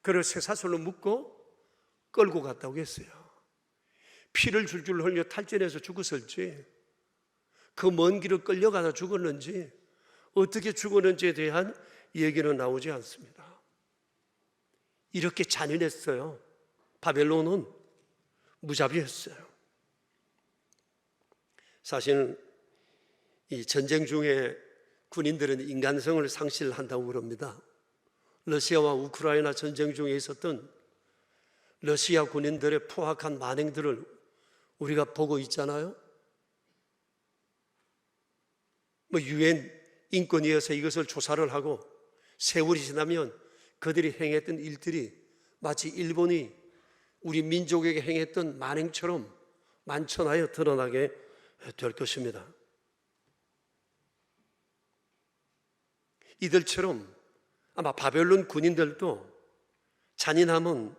그를 쇠사슬로 묶고 끌고 갔다고 했어요. 피를 줄줄 흘려 탈진해서 죽었을지, 그 먼 길을 끌려가다 죽었는지, 어떻게 죽었는지에 대한 얘기는 나오지 않습니다. 이렇게 잔인했어요. 바벨론은 무자비했어요. 사실 이 전쟁 중에 군인들은 인간성을 상실한다고 그럽니다. 러시아와 우크라이나 전쟁 중에 있었던 러시아 군인들의 포악한 만행들을 우리가 보고 있잖아요. 유엔 인권위에서 이것을 조사를 하고 세월이 지나면 그들이 행했던 일들이 마치 일본이 우리 민족에게 행했던 만행처럼 만천하에 드러나게 될 것입니다. 이들처럼 아마 바벨론 군인들도 잔인함은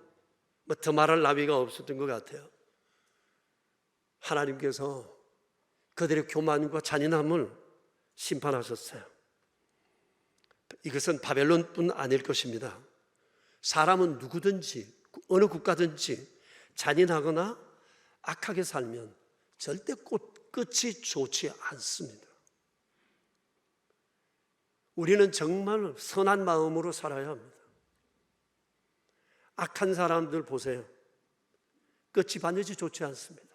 더 말할 나위가 없었던 것 같아요. 하나님께서 그들의 교만과 잔인함을 심판하셨어요. 이것은 바벨론뿐 아닐 것입니다. 사람은 누구든지 어느 국가든지 잔인하거나 악하게 살면 절대 끝이 좋지 않습니다. 우리는 정말 선한 마음으로 살아야 합니다. 악한 사람들 보세요. 끝이 반드시 좋지 않습니다.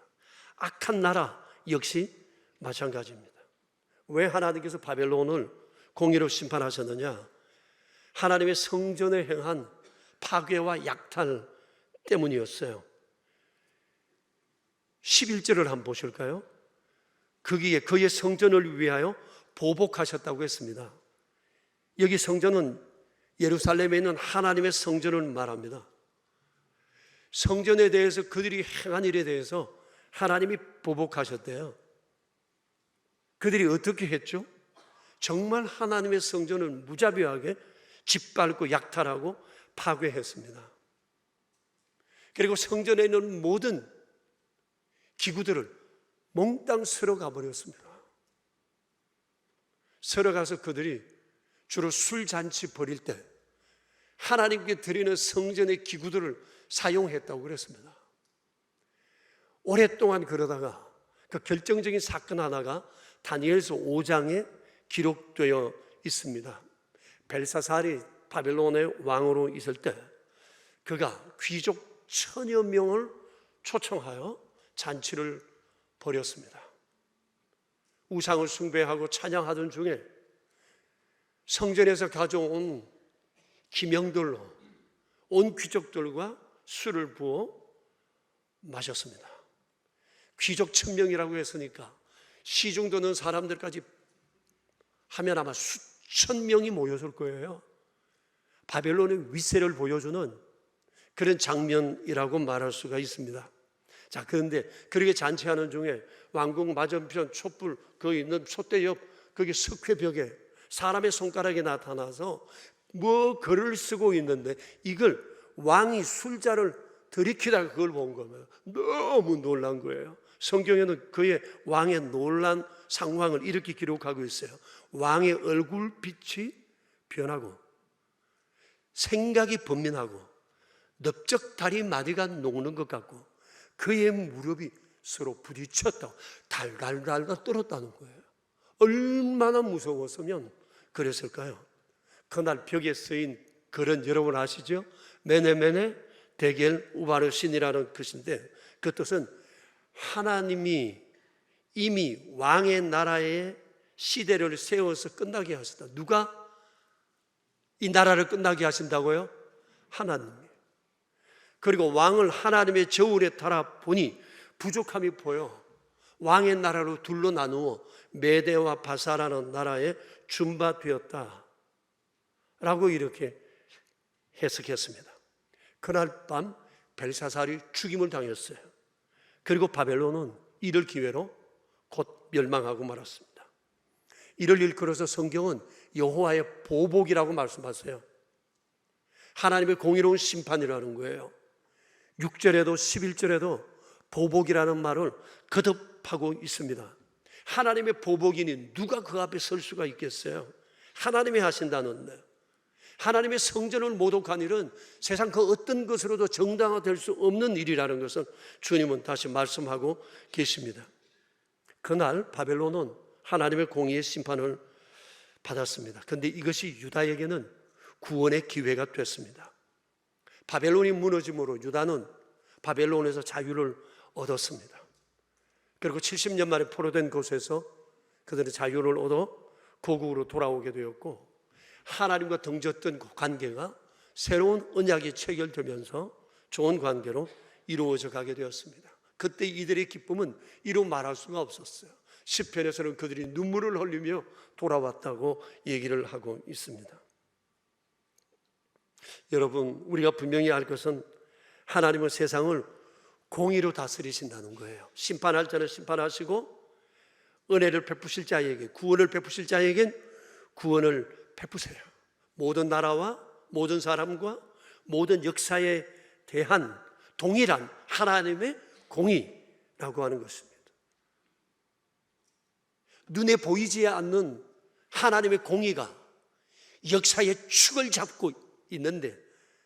악한 나라 역시 마찬가지입니다. 왜 하나님께서 바벨론을 공의로 심판하셨느냐? 하나님의 성전에 행한 파괴와 약탈 때문이었어요. 11절을 한번 보실까요? 거기에 그의 성전을 위하여 보복하셨다고 했습니다. 여기 성전은 예루살렘에 있는 하나님의 성전을 말합니다. 성전에 대해서 그들이 행한 일에 대해서 하나님이 보복하셨대요. 그들이 어떻게 했죠? 정말 하나님의 성전을 무자비하게 짓밟고 약탈하고 파괴했습니다. 그리고 성전에 있는 모든 기구들을 몽땅 쓸어가 버렸습니다. 쓸어가서 그들이 주로 술잔치 벌일 때 하나님께 드리는 성전의 기구들을 사용했다고 그랬습니다. 오랫동안 그러다가 그 결정적인 사건 하나가 다니엘서 5장에 기록되어 있습니다. 벨사살이 바벨론의 왕으로 있을 때 그가 귀족 1000여 명을 초청하여 잔치를 벌였습니다. 우상을 숭배하고 찬양하던 중에 성전에서 가져온 기명들로 온 귀족들과 술을 부어 마셨습니다. 귀족 1000명이라고 했으니까 시중 드는 사람들까지 하면 아마 수천 명이 모였을 거예요. 바벨론의 위세를 보여주는 그런 장면이라고 말할 수가 있습니다. 자, 그런데 그렇게 잔치하는 중에 왕궁 맞은편 촛불 그 있는 촛대 옆 거기 석회벽에 사람의 손가락이 나타나서 뭐 글을 쓰고 있는데 이걸 왕이 술자를 들이키다가 그걸 본 거예요. 너무 놀란 거예요. 성경에는 그의 왕의 놀란 상황을 이렇게 기록하고 있어요. 왕의 얼굴빛이 변하고 생각이 번민하고 넓적 다리 마디가 녹는 것 같고 그의 무릎이 서로 부딪혔다고 달달달 떨었다는 거예요. 얼마나 무서웠으면 그랬을까요? 그날 벽에 쓰인 글은 여러분 아시죠? 메네메네 데겔 우바르신이라는 뜻인데 그 뜻은 하나님이 이미 왕의 나라의 시대를 세워서 끝나게 하셨다. 누가 이 나라를 끝나게 하신다고요? 하나님이. 그리고 왕을 하나님의 저울에 달아 보니 부족함이 보여 왕의 나라로 둘로 나누어 메대와 바사라는 나라에 준바되었다. 라고 이렇게 해석했습니다. 그날 밤 벨사살이 죽임을 당했어요. 그리고 바벨론은 이를 기회로 곧 멸망하고 말았습니다. 이를 일컬어서 성경은 여호와의 보복이라고 말씀하세요. 하나님의 공의로운 심판이라는 거예요. 6절에도 11절에도 보복이라는 말을 거듭하고 있습니다. 하나님의 보복이니 누가 그 앞에 설 수가 있겠어요? 하나님이 하신다는데, 하나님의 성전을 모독한 일은 세상 그 어떤 것으로도 정당화될 수 없는 일이라는 것을 주님은 다시 말씀하고 계십니다. 그날 바벨론은 하나님의 공의의 심판을 받았습니다. 그런데 이것이 유다에게는 구원의 기회가 됐습니다. 바벨론이 무너짐으로 유다는 바벨론에서 자유를 얻었습니다. 그리고 70년 만에 포로된 곳에서 그들은 자유를 얻어 고국으로 돌아오게 되었고, 하나님과 등졌던 그 관계가 새로운 언약이 체결되면서 좋은 관계로 이루어져 가게 되었습니다. 그때 이들의 기쁨은 이루 말할 수가 없었어요. 시편에서는 그들이 눈물을 흘리며 돌아왔다고 얘기를 하고 있습니다. 여러분, 우리가 분명히 알 것은 하나님은 세상을 공의로 다스리신다는 거예요. 심판할 자는 심판하시고 은혜를 베푸실 자에게, 구원을 베푸실 자에겐 구원을 베푸세요. 모든 나라와 모든 사람과 모든 역사에 대한 동일한 하나님의 공의라고 하는 것입니다. 눈에 보이지 않는 하나님의 공의가 역사의 축을 잡고 있는데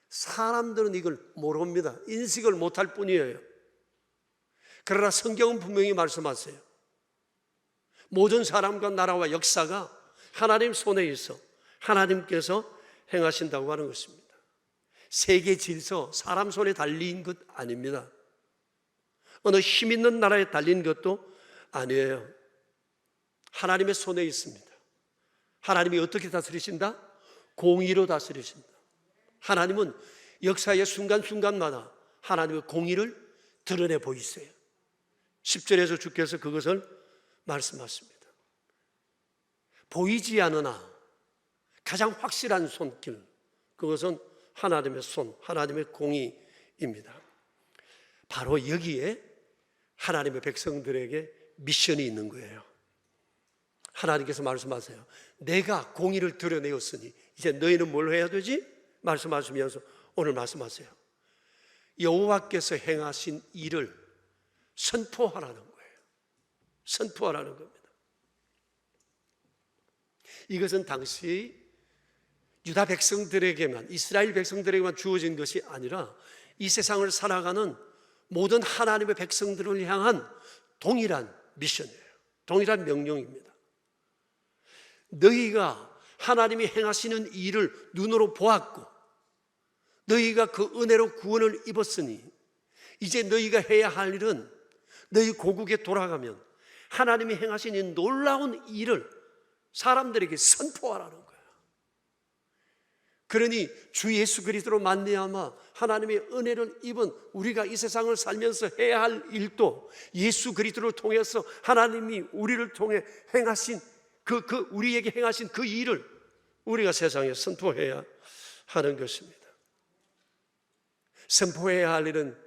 사람들은 이걸 모릅니다. 인식을 못할 뿐이에요. 그러나 성경은 분명히 말씀하세요. 모든 사람과 나라와 역사가 하나님 손에 있어 하나님께서 행하신다고 하는 것입니다. 세계 질서, 사람 손에 달린 것 아닙니다. 어느 힘 있는 나라에 달린 것도 아니에요. 하나님의 손에 있습니다. 하나님이 어떻게 다스리신다? 공의로 다스리신다. 하나님은 역사의 순간순간마다 하나님의 공의를 드러내 보이세요. 10절에서 주께서 그것을 말씀하십니다. 보이지 않으나 가장 확실한 손길, 그것은 하나님의 손, 하나님의 공의입니다. 바로 여기에 하나님의 백성들에게 미션이 있는 거예요. 하나님께서 말씀하세요. 내가 공의를 드러내었으니 이제 너희는 뭘 해야 되지? 말씀하시면서 오늘 말씀하세요. 여호와께서 행하신 일을 선포하라는 거예요. 선포하라는 겁니다. 이것은 당시 유다 백성들에게만, 이스라엘 백성들에게만 주어진 것이 아니라 이 세상을 살아가는 모든 하나님의 백성들을 향한 동일한 미션이에요. 동일한 명령입니다. 너희가 하나님이 행하시는 일을 눈으로 보았고 너희가 그 은혜로 구원을 입었으니 이제 너희가 해야 할 일은 너희 고국에 돌아가면 하나님이 행하신 이 놀라운 일을 사람들에게 선포하라는 거예요. 그러니 주 예수 그리스도로 말미암아 하나님의 은혜를 입은 우리가 이 세상을 살면서 해야 할 일도 예수 그리스도를 통해서 하나님이 우리를 통해 행하신 우리에게 행하신 그 일을 우리가 세상에 선포해야 하는 것입니다. 선포해야 할 일은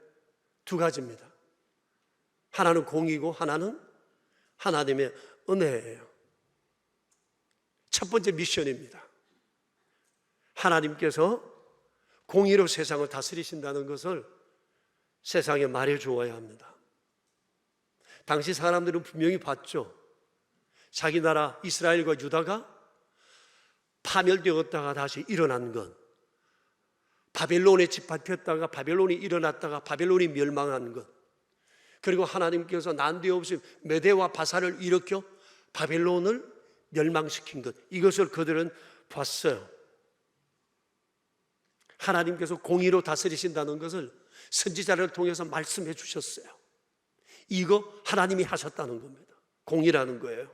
두 가지입니다. 하나는 공의고 하나는 하나님의 은혜예요. 첫 번째 미션입니다. 하나님께서 공의로 세상을 다스리신다는 것을 세상에 말해 주어야 합니다. 당시 사람들은 분명히 봤죠. 자기 나라 이스라엘과 유다가 파멸되었다가 다시 일어난 것, 바벨론에 짓밟혔다가 바벨론이 일어났다가 바벨론이 멸망한 것, 그리고 하나님께서 난데없이 메대와 바사를 일으켜 바벨론을 멸망시킨 것, 이것을 그들은 봤어요. 하나님께서 공의로 다스리신다는 것을 선지자를 통해서 말씀해 주셨어요. 이거 하나님이 하셨다는 겁니다. 공의라는 거예요.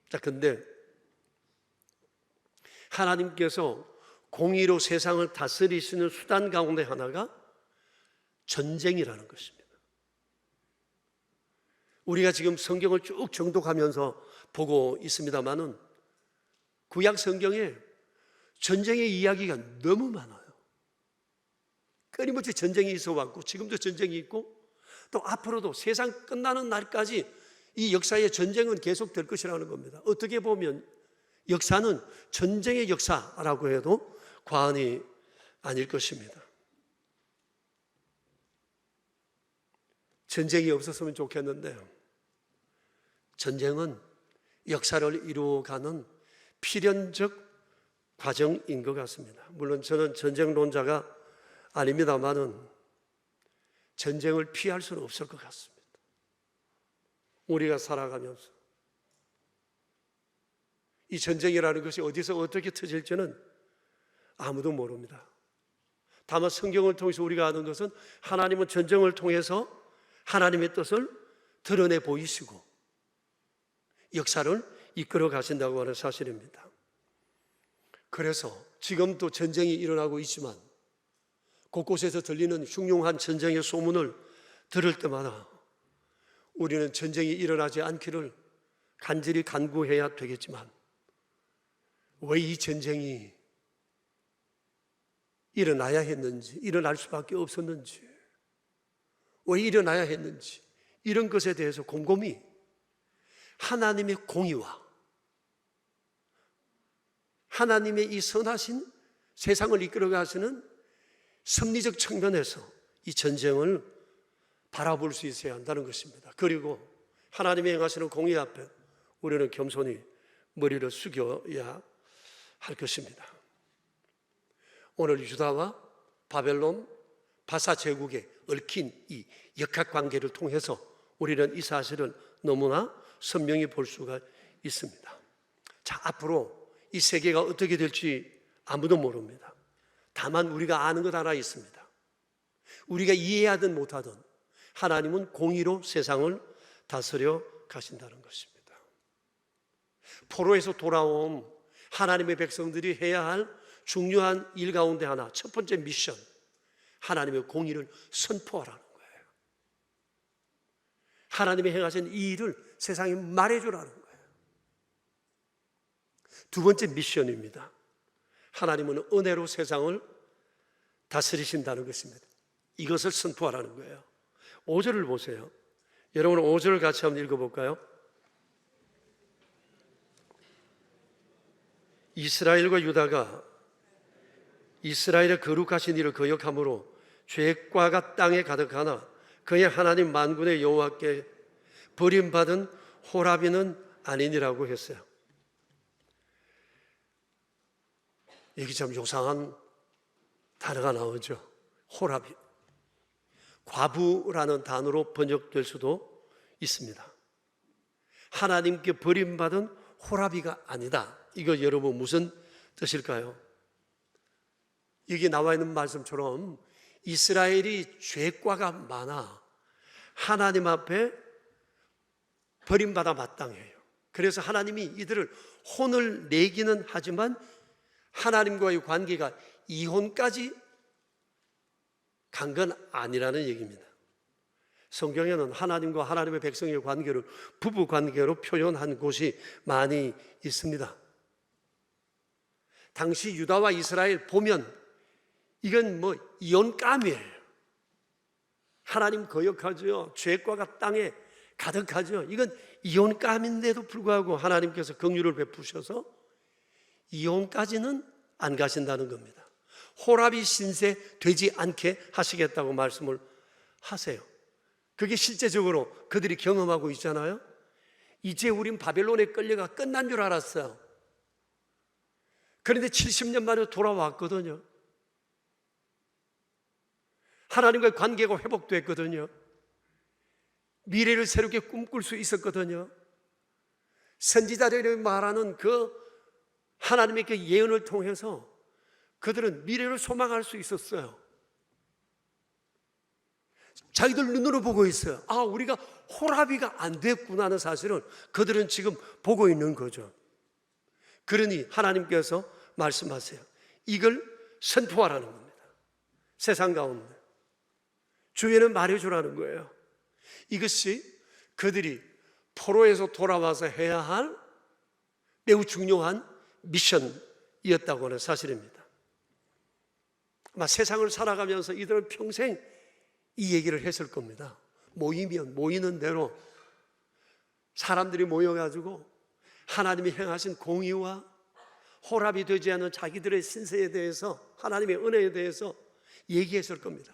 자, 근데 하나님께서 공의로 세상을 다스리시는 수단 가운데 하나가 전쟁이라는 것입니다. 우리가 지금 성경을 쭉 정독하면서 보고 있습니다마는 구약 성경에 전쟁의 이야기가 너무 많아요. 끊임없이 전쟁이 있어 왔고 지금도 전쟁이 있고 또 앞으로도 세상 끝나는 날까지 이 역사의 전쟁은 계속될 것이라는 겁니다. 어떻게 보면 역사는 전쟁의 역사라고 해도 과언이 아닐 것입니다. 전쟁이 없었으면 좋겠는데요. 전쟁은 역사를 이루어가는 필연적 과정인 것 같습니다. 물론 저는 전쟁론자가 아닙니다만은 전쟁을 피할 수는 없을 것 같습니다. 우리가 살아가면서 이 전쟁이라는 것이 어디서 어떻게 터질지는 아무도 모릅니다. 다만 성경을 통해서 우리가 아는 것은 하나님은 전쟁을 통해서 하나님의 뜻을 드러내 보이시고 역사를 이끌어 가신다고 하는 사실입니다. 그래서 지금도 전쟁이 일어나고 있지만 곳곳에서 들리는 흉흉한 전쟁의 소문을 들을 때마다 우리는 전쟁이 일어나지 않기를 간절히 간구해야 되겠지만 왜 이 전쟁이 일어나야 했는지, 일어날 수밖에 없었는지, 왜 일어나야 했는지 이런 것에 대해서 곰곰이 하나님의 공의와 하나님의 이 선하신 세상을 이끌어 가시는 섭리적 측면에서 이 전쟁을 바라볼 수 있어야 한다는 것입니다. 그리고 하나님의 행하시는 공의 앞에 우리는 겸손히 머리를 숙여야 할 것입니다. 오늘 유다와 바벨론 바사 제국에 얽힌 이 역학관계를 통해서 우리는 이 사실을 너무나 선명히 볼 수가 있습니다. 자, 앞으로 이 세계가 어떻게 될지 아무도 모릅니다. 다만 우리가 아는 것 하나 있습니다. 우리가 이해하든 못하든 하나님은 공의로 세상을 다스려 가신다는 것입니다. 포로에서 돌아온 하나님의 백성들이 해야 할 중요한 일 가운데 하나, 첫 번째 미션, 하나님의 공의를 선포하라는 거예요. 하나님이 행하신 이 일을 세상에 말해주라는 거예요. 두 번째 미션입니다. 하나님은 은혜로 세상을 다스리신다는 것입니다. 이것을 선포하라는 거예요. 5절을 보세요. 여러분 5절을 같이 한번 읽어볼까요? 이스라엘과 유다가 이스라엘의 거룩하신 이를 거역함으로 죄과가 땅에 가득하나 그의 하나님 만군의 여호와께 버림받은 호라비는 아니니라고 했어요. 여기 참 요상한 단어가 나오죠. 호라비. 과부라는 단어로 번역될 수도 있습니다. 하나님께 버림받은 호라비가 아니다. 이거 여러분 무슨 뜻일까요? 여기 나와 있는 말씀처럼 이스라엘이 죄과가 많아 하나님 앞에 버림받아 마땅해요. 그래서 하나님이 이들을 혼을 내기는 하지만 하나님과의 관계가 이혼까지 간 건 아니라는 얘기입니다. 성경에는 하나님과 하나님의 백성의 관계를 부부 관계로 표현한 곳이 많이 있습니다. 당시 유다와 이스라엘 보면 이건 뭐 이혼감이에요. 하나님 거역하죠. 죄과가 땅에 가득하죠. 이건 이혼감인데도 불구하고 하나님께서 긍휼을 베푸셔서 이혼까지는 안 가신다는 겁니다. 호라비 신세 되지 않게 하시겠다고 말씀을 하세요. 그게 실제적으로 그들이 경험하고 있잖아요. 이제 우린 바벨론에 끌려가 끝난 줄 알았어요. 그런데 70년 만에 돌아왔거든요. 하나님과의 관계가 회복됐거든요. 미래를 새롭게 꿈꿀 수 있었거든요. 선지자들이 말하는 그 하나님의 그 예언을 통해서 그들은 미래를 소망할 수 있었어요. 자기들 눈으로 보고 있어요. 아, 우리가 호라비가 안 됐구나 하는 사실은 그들은 지금 보고 있는 거죠. 그러니 하나님께서 말씀하세요. 이걸 선포하라는 겁니다. 세상 가운데 주위에는 말해주라는 거예요. 이것이 그들이 포로에서 돌아와서 해야 할 매우 중요한 미션이 이었다고 하는 사실입니다. 아마 세상을 살아가면서 이들은 평생 이 얘기를 했을 겁니다. 모이면 모이는 대로 사람들이 모여가지고 하나님이 행하신 공의와 호랍이 되지 않은 자기들의 신세에 대해서, 하나님의 은혜에 대해서 얘기했을 겁니다.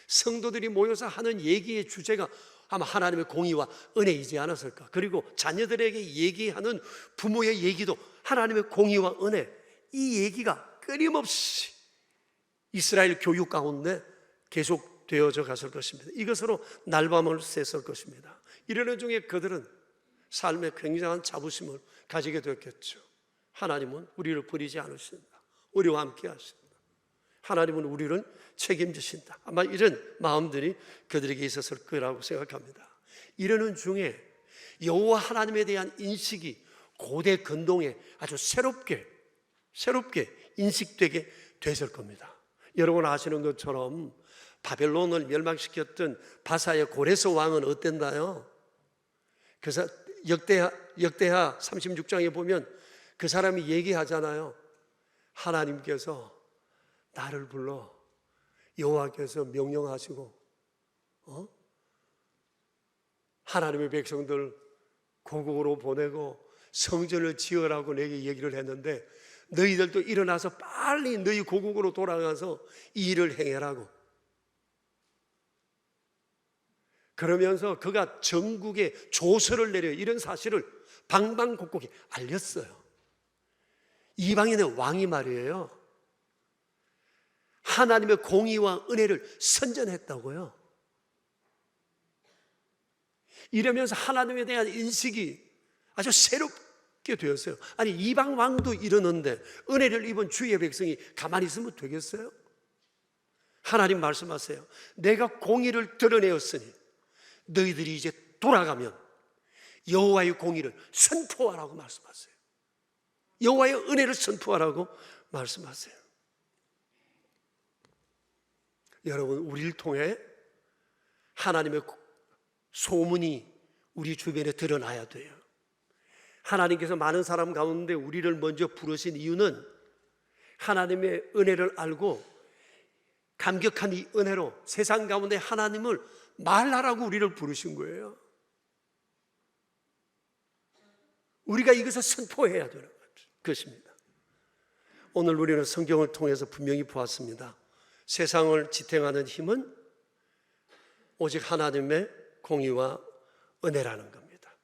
성도들이 모여서 하는 얘기의 주제가 아마 하나님의 공의와 은혜이지 않았을까. 그리고 자녀들에게 얘기하는 부모의 얘기도 하나님의 공의와 은혜, 이 얘기가 끊임없이 이스라엘 교육 가운데 계속 되어져 갔을 것입니다. 이것으로 날밤을 샜을 것입니다. 이러는 중에 그들은 삶에 굉장한 자부심을 가지게 되었겠죠. 하나님은 우리를 버리지 않으신다. 우리와 함께 하신다. 하나님은 우리를 책임지신다. 아마 이런 마음들이 그들에게 있었을 거라고 생각합니다. 이러는 중에 여호와 하나님에 대한 인식이 고대 근동에 아주 새롭게 인식되게 됐을 겁니다. 여러분 아시는 것처럼 바벨론을 멸망시켰던 바사의 고레스 왕은 어땠나요? 그래서 역대하 36장에 보면 그 사람이 얘기하잖아요. 하나님께서 나를 불러 여호와께서 명령하시고 하나님의 백성들 고국으로 보내고 성전을 지으라고 내게 얘기를 했는데 너희들도 일어나서 빨리 너희 고국으로 돌아가서 이 일을 행해라고. 그러면서 그가 전국에 조서를 내려 이런 사실을 방방곡곡에 알렸어요. 이방인의 왕이 말이에요, 하나님의 공의와 은혜를 선전했다고요. 이러면서 하나님에 대한 인식이 아주 새롭게 되었어요. 아니 이방 왕도 이러는데 은혜를 입은 주의 백성이 가만히 있으면 되겠어요? 하나님 말씀하세요. 내가 공의를 드러내었으니 너희들이 이제 돌아가면 여호와의 공의를 선포하라고 말씀하세요. 여호와의 은혜를 선포하라고 말씀하세요. 여러분, 우리를 통해 하나님의 소문이 우리 주변에 드러나야 돼요. 하나님께서 많은 사람 가운데 우리를 먼저 부르신 이유는 하나님의 은혜를 알고 감격한 이 은혜로 세상 가운데 하나님을 말하라고 우리를 부르신 거예요. 우리가 이것을 선포해야 되는 것입니다. 오늘 우리는 성경을 통해서 분명히 보았습니다. 세상을 지탱하는 힘은 오직 하나님의 공의와 은혜라는 겁니다.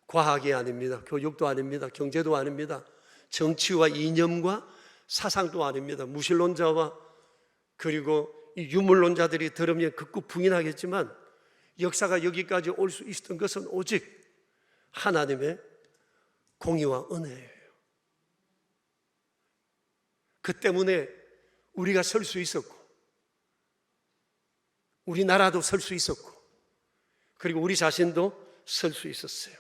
과학이 아닙니다. 교육도 아닙니다. 경제도 아닙니다. 정치와 이념과 사상도 아닙니다. 무신론자와 그리고 이 유물론자들이 들으면 극구 부인하겠지만 역사가 여기까지 올 수 있었던 것은 오직 하나님의 공의와 은혜예요. 그 때문에 우리가 설 수 있었고 우리나라도 설 수 있었고 그리고 우리 자신도 설 수 있었어요.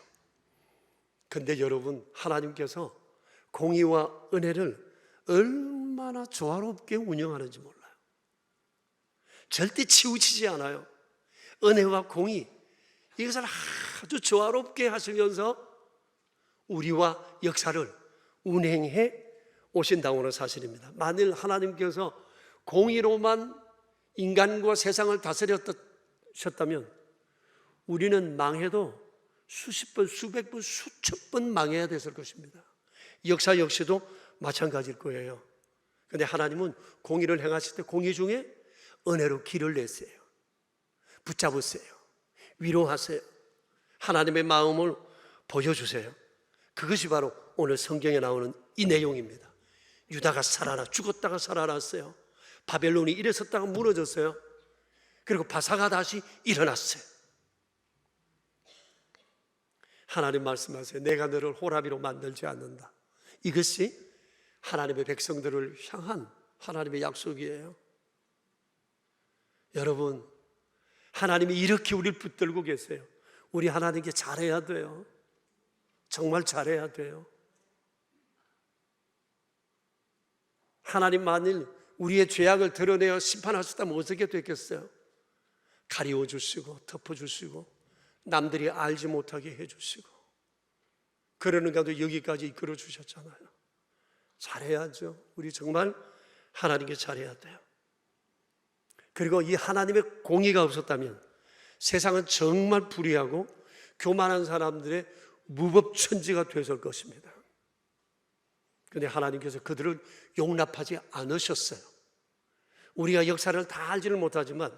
그런데 여러분, 하나님께서 공의와 은혜를 얼마나 조화롭게 운영하는지 몰라요. 절대 치우치지 않아요. 은혜와 공의, 이것을 아주 조화롭게 하시면서 우리와 역사를 운행해 오신다고 하는 사실입니다. 만일 하나님께서 공의로만 인간과 세상을 다스렸다면 우리는 망해도 수십 번, 수백 번, 수천 번 망해야 됐을 것입니다. 역사 역시도 마찬가지일 거예요. 그런데 하나님은 공의를 행하실 때 공의 중에 은혜로 길을 내세요. 붙잡으세요. 위로하세요. 하나님의 마음을 보여주세요. 그것이 바로 오늘 성경에 나오는 이 내용입니다. 유다가 살아나 죽었다가 살아났어요. 바벨론이 일어섰다가 무너졌어요. 그리고 바사가 다시 일어났어요. 하나님 말씀하세요. 내가 너를 호라비로 만들지 않는다. 이것이 하나님의 백성들을 향한 하나님의 약속이에요. 여러분, 하나님이 이렇게 우리를 붙들고 계세요. 우리 하나님께 잘해야 돼요. 정말 잘해야 돼요. 하나님 만일 우리의 죄악을 드러내어 심판하셨다면 어떻게 됐겠어요? 가리워 주시고 덮어 주시고 남들이 알지 못하게 해 주시고 그러는가도 여기까지 이끌어 주셨잖아요. 잘해야죠. 우리 정말 하나님께 잘해야 돼요. 그리고 이 하나님의 공의가 없었다면 세상은 정말 불의하고 교만한 사람들의 무법천지가 됐을 것입니다. 그런데 하나님께서 그들을 용납하지 않으셨어요. 우리가 역사를 다 알지는 못하지만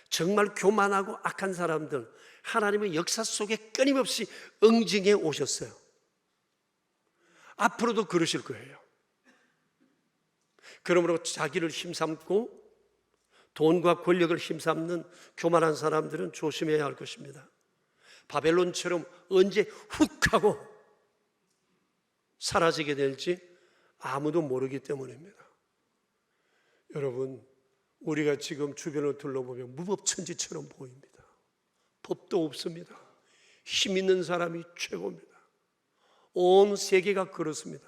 정말 교만하고 악한 사람들, 하나님의 역사 속에 끊임없이 응징해 오셨어요. 앞으로도 그러실 거예요. 그러므로 자기를 힘삼고 돈과 권력을 힘삼는 교만한 사람들은 조심해야 할 것입니다. 바벨론처럼 언제 훅 하고 사라지게 될지 아무도 모르기 때문입니다. 여러분, 우리가 지금 주변을 둘러보면 무법천지처럼 보입니다. 법도 없습니다. 힘 있는 사람이 최고입니다. 온 세계가 그렇습니다.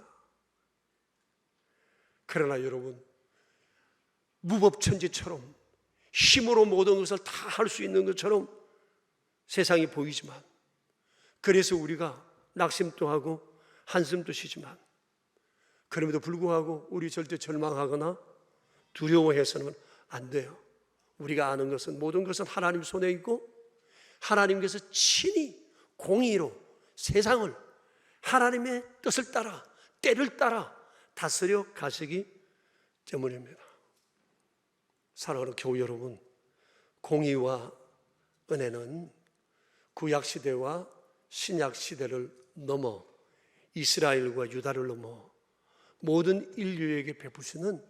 그러나 여러분, 무법천지처럼 힘으로 모든 것을 다 할 수 있는 것처럼 세상이 보이지만, 그래서 우리가 낙심도 하고 한숨도 쉬지만, 그럼에도 불구하고 우리 절대 절망하거나 두려워해서는 안 돼요. 우리가 아는 것은 모든 것은 하나님 손에 있고 하나님께서 친히 공의로 세상을 하나님의 뜻을 따라, 때를 따라 다스려 가시기 때문입니다. 사랑하는 교우 여러분, 공의와 은혜는 구약시대와 신약시대를 넘어 이스라엘과 유다를 넘어 모든 인류에게 베푸시는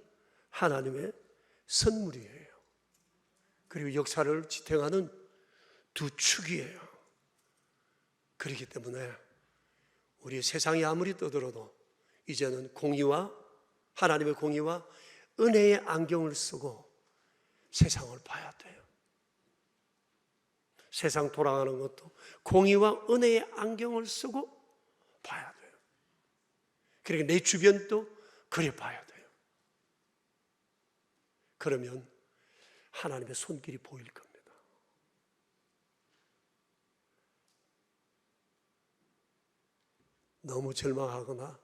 하나님의 선물이에요. 그리고 역사를 지탱하는 두 축이에요. 그렇기 때문에 우리 세상이 아무리 떠들어도 이제는 공의와, 하나님의 공의와 은혜의 안경을 쓰고 세상을 봐야 돼요. 세상 돌아가는 것도 공의와 은혜의 안경을 쓰고 봐야 돼요. 그러니까 내 주변도 그래 봐야 돼요. 그러면 하나님의 손길이 보일 겁니다. 너무 절망하거나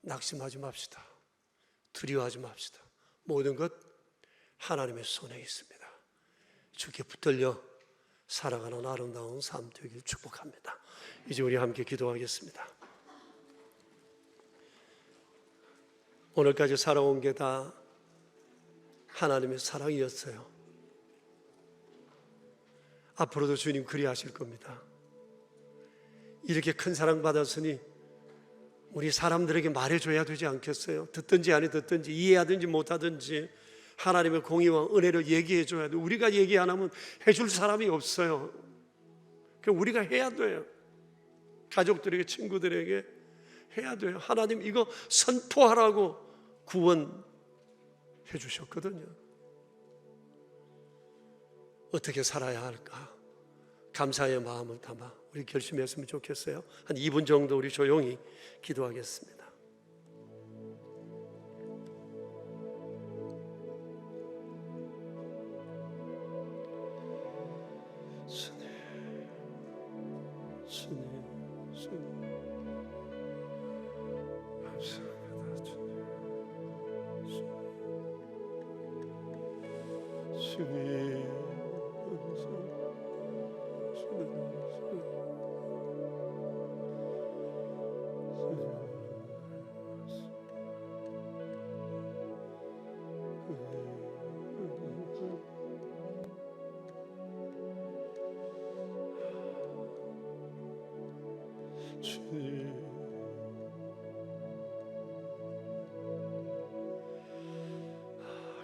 낙심하지 맙시다. 두려워하지 맙시다. 모든 것 하나님의 손에 있습니다. 주께 붙들려 살아가는 아름다운 삶 되길 축복합니다. 이제 우리 함께 기도하겠습니다. 오늘까지 살아온 게 다 하나님의 사랑이었어요. 앞으로도 주님 그리하실 겁니다. 이렇게 큰 사랑 받았으니 우리 사람들에게 말해줘야 되지 않겠어요? 듣든지 안 듣든지, 이해하든지 못하든지 하나님의 공의와 은혜를 얘기해줘야 돼요. 우리가 얘기 안 하면 해줄 사람이 없어요. 그럼 우리가 해야 돼요. 가족들에게, 친구들에게 해야 돼요. 하나님 이거 선포하라고 구원해 주셨거든요. 어떻게 살아야 할까? 감사의 마음을 담아 우리 결심했으면 좋겠어요. 한 2분 정도 우리 조용히 기도하겠습니다.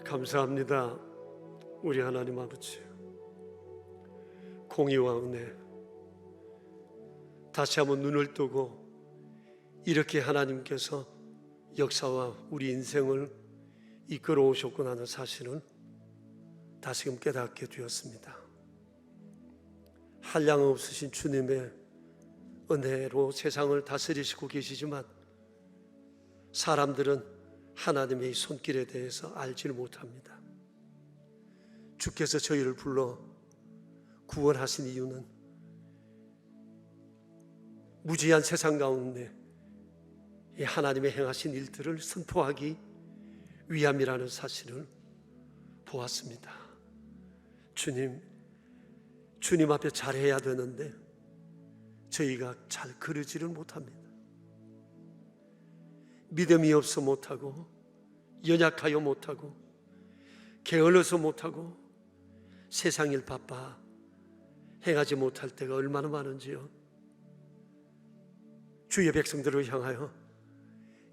감사합니다. 우리 하나님 아버지, 공의와 은혜 다시 한번 눈을 뜨고 이렇게 하나님께서 역사와 우리 인생을 이끌어 오셨구나 하는 사실은 다시금 깨닫게 되었습니다. 한량 없으신 주님의 은혜로 세상을 다스리시고 계시지만 사람들은 하나님의 손길에 대해서 알지를 못합니다. 주께서 저희를 불러 구원하신 이유는 무지한 세상 가운데 이 하나님의 행하신 일들을 선포하기 위함이라는 사실을 보았습니다. 주님 앞에 잘해야 되는데 저희가 잘 그러지를 못합니다. 믿음이 없어 못하고, 연약하여 못하고, 게을러서 못하고, 세상 일 바빠 행하지 못할 때가 얼마나 많은지요. 주의 백성들을 향하여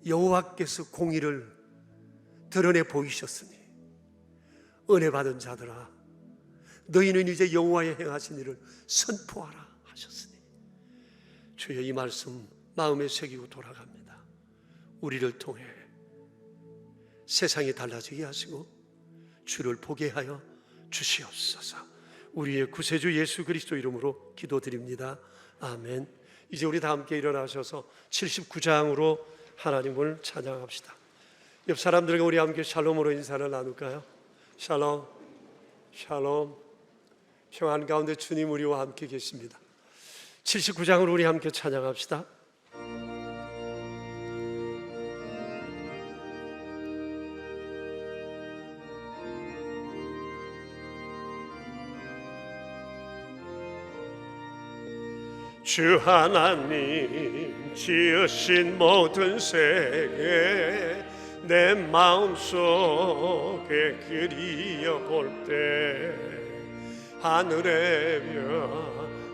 여호와께서 공의를 드러내 보이셨으니 은혜 받은 자들아, 너희는 이제 여호와의 행하신 일을 선포하라 하셨으니, 주여 이 말씀 마음에 새기고 돌아갑니다. 우리를 통해 세상이 달라지게 하시고 주를 보게 하여 주시옵소서. 우리의 구세주 예수 그리스도 이름으로 기도드립니다. 아멘. 이제 우리 다 함께 일어나셔서 79장으로 하나님을 찬양합시다. 옆 사람들과 우리 함께 샬롬으로 인사를 나눌까요? 샬롬, 샬롬. 평안 가운데 주님 우리와 함께 계십니다. 79장으로 우리 함께 찬양합시다. 주 하나님 지으신 모든 세계 내 마음속에 그리어볼 때 하늘의 별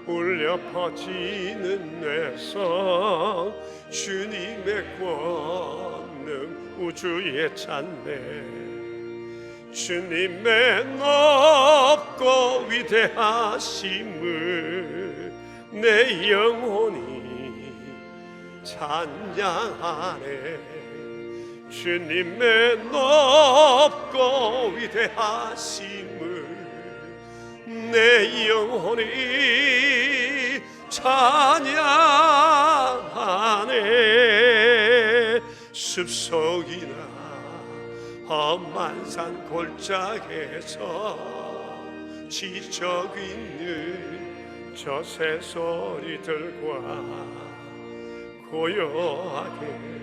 울려 퍼지는 뇌성 주님의 권능 우주의 찬美주님의 높고 위대하심을 내 영혼이 찬양하네. 주님의 높고 위대하심을 내 영혼이 찬양하네. 숲속이나 험한 산 골짜기에서 지적 있는 저 새소리들과 고요하게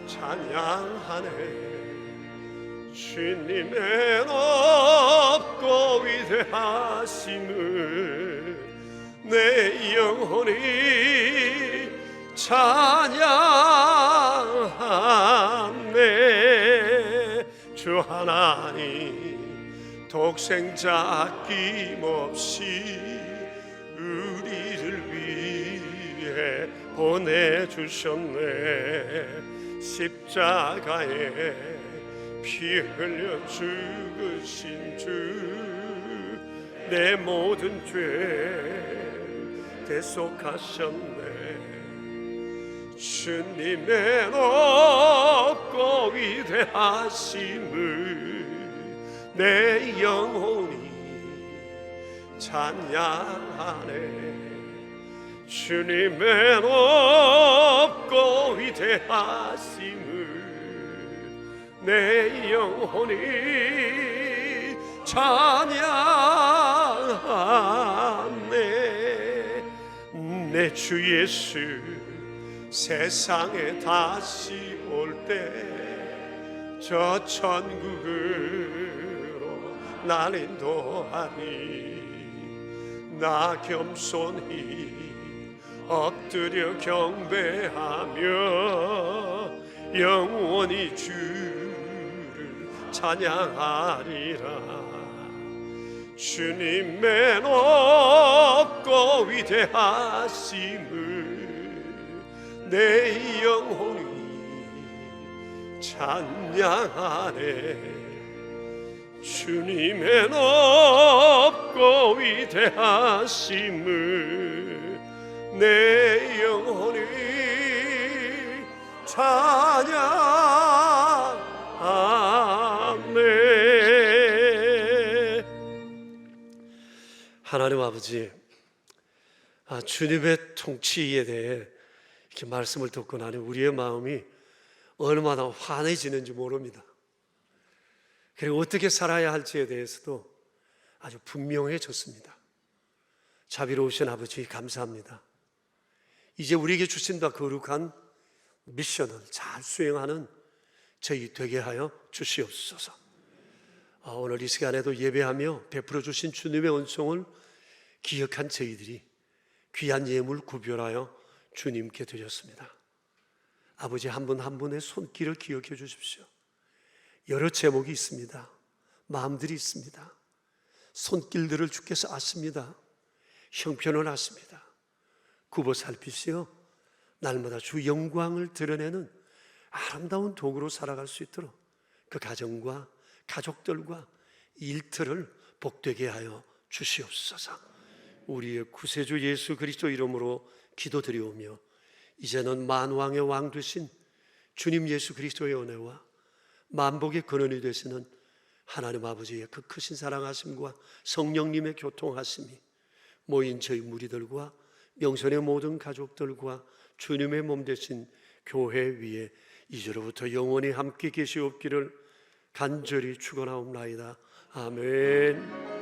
찬양하네. 주님의 높고 위대하심을 내 영혼이 찬양하네. 주 하나님 독생자 아낌없이 우리를 위해 보내주셨네. 십자가에 피 흘려 죽으신 주 내 모든 죄 대속하셨네. 주님의 높고 위대하심을 내 영혼이 찬양하네. 주님의 높고 위대하심을 내 영혼이 찬양하네. 내 주 예수 세상에 다시 올 때 저 천국으로 날 인도하니 나 겸손히 엎드려 경배하며 영원히 주를 찬양하리라. 주님의 높고 위대하심을 내 영혼이 찬양하네. 주님의 높고 위대하심을 내 영혼이 찬양하네. 하나님 아버지, 주님의 통치에 대해 이렇게 말씀을 듣고 나니 우리의 마음이 얼마나 환해지는지 모릅니다. 그리고 어떻게 살아야 할지에 대해서도 아주 분명해졌습니다. 자비로우신 아버지 감사합니다. 이제 우리에게 주신 바 거룩한 미션을 잘 수행하는 저희 되게 하여 주시옵소서. 오늘 이 시간에도 예배하며 베풀어 주신 주님의 은총을 기억한 저희들이 귀한 예물 구별하여 주님께 드렸습니다. 아버지 한 분 한 분의 손길을 기억해 주십시오. 여러 제목이 있습니다. 마음들이 있습니다. 손길들을 주께서 아십니다. 형편을 아십니다. 굽어 살피시어 날마다 주 영광을 드러내는 아름다운 도구로 살아갈 수 있도록 그 가정과 가족들과 일터를 복되게 하여 주시옵소서. 우리의 구세주 예수 그리스도 이름으로 기도드리오며 이제는 만왕의 왕 되신 주님 예수 그리스도의 은혜와 만복의 근원이 되시는 하나님 아버지의 그 크신 사랑하심과 성령님의 교통하심이 모인 저희 무리들과 명선의 모든 가족들과 주님의 몸 되신 교회 위에 이제로부터 영원히 함께 계시옵기를 간절히 축원하옵나이다. 아멘.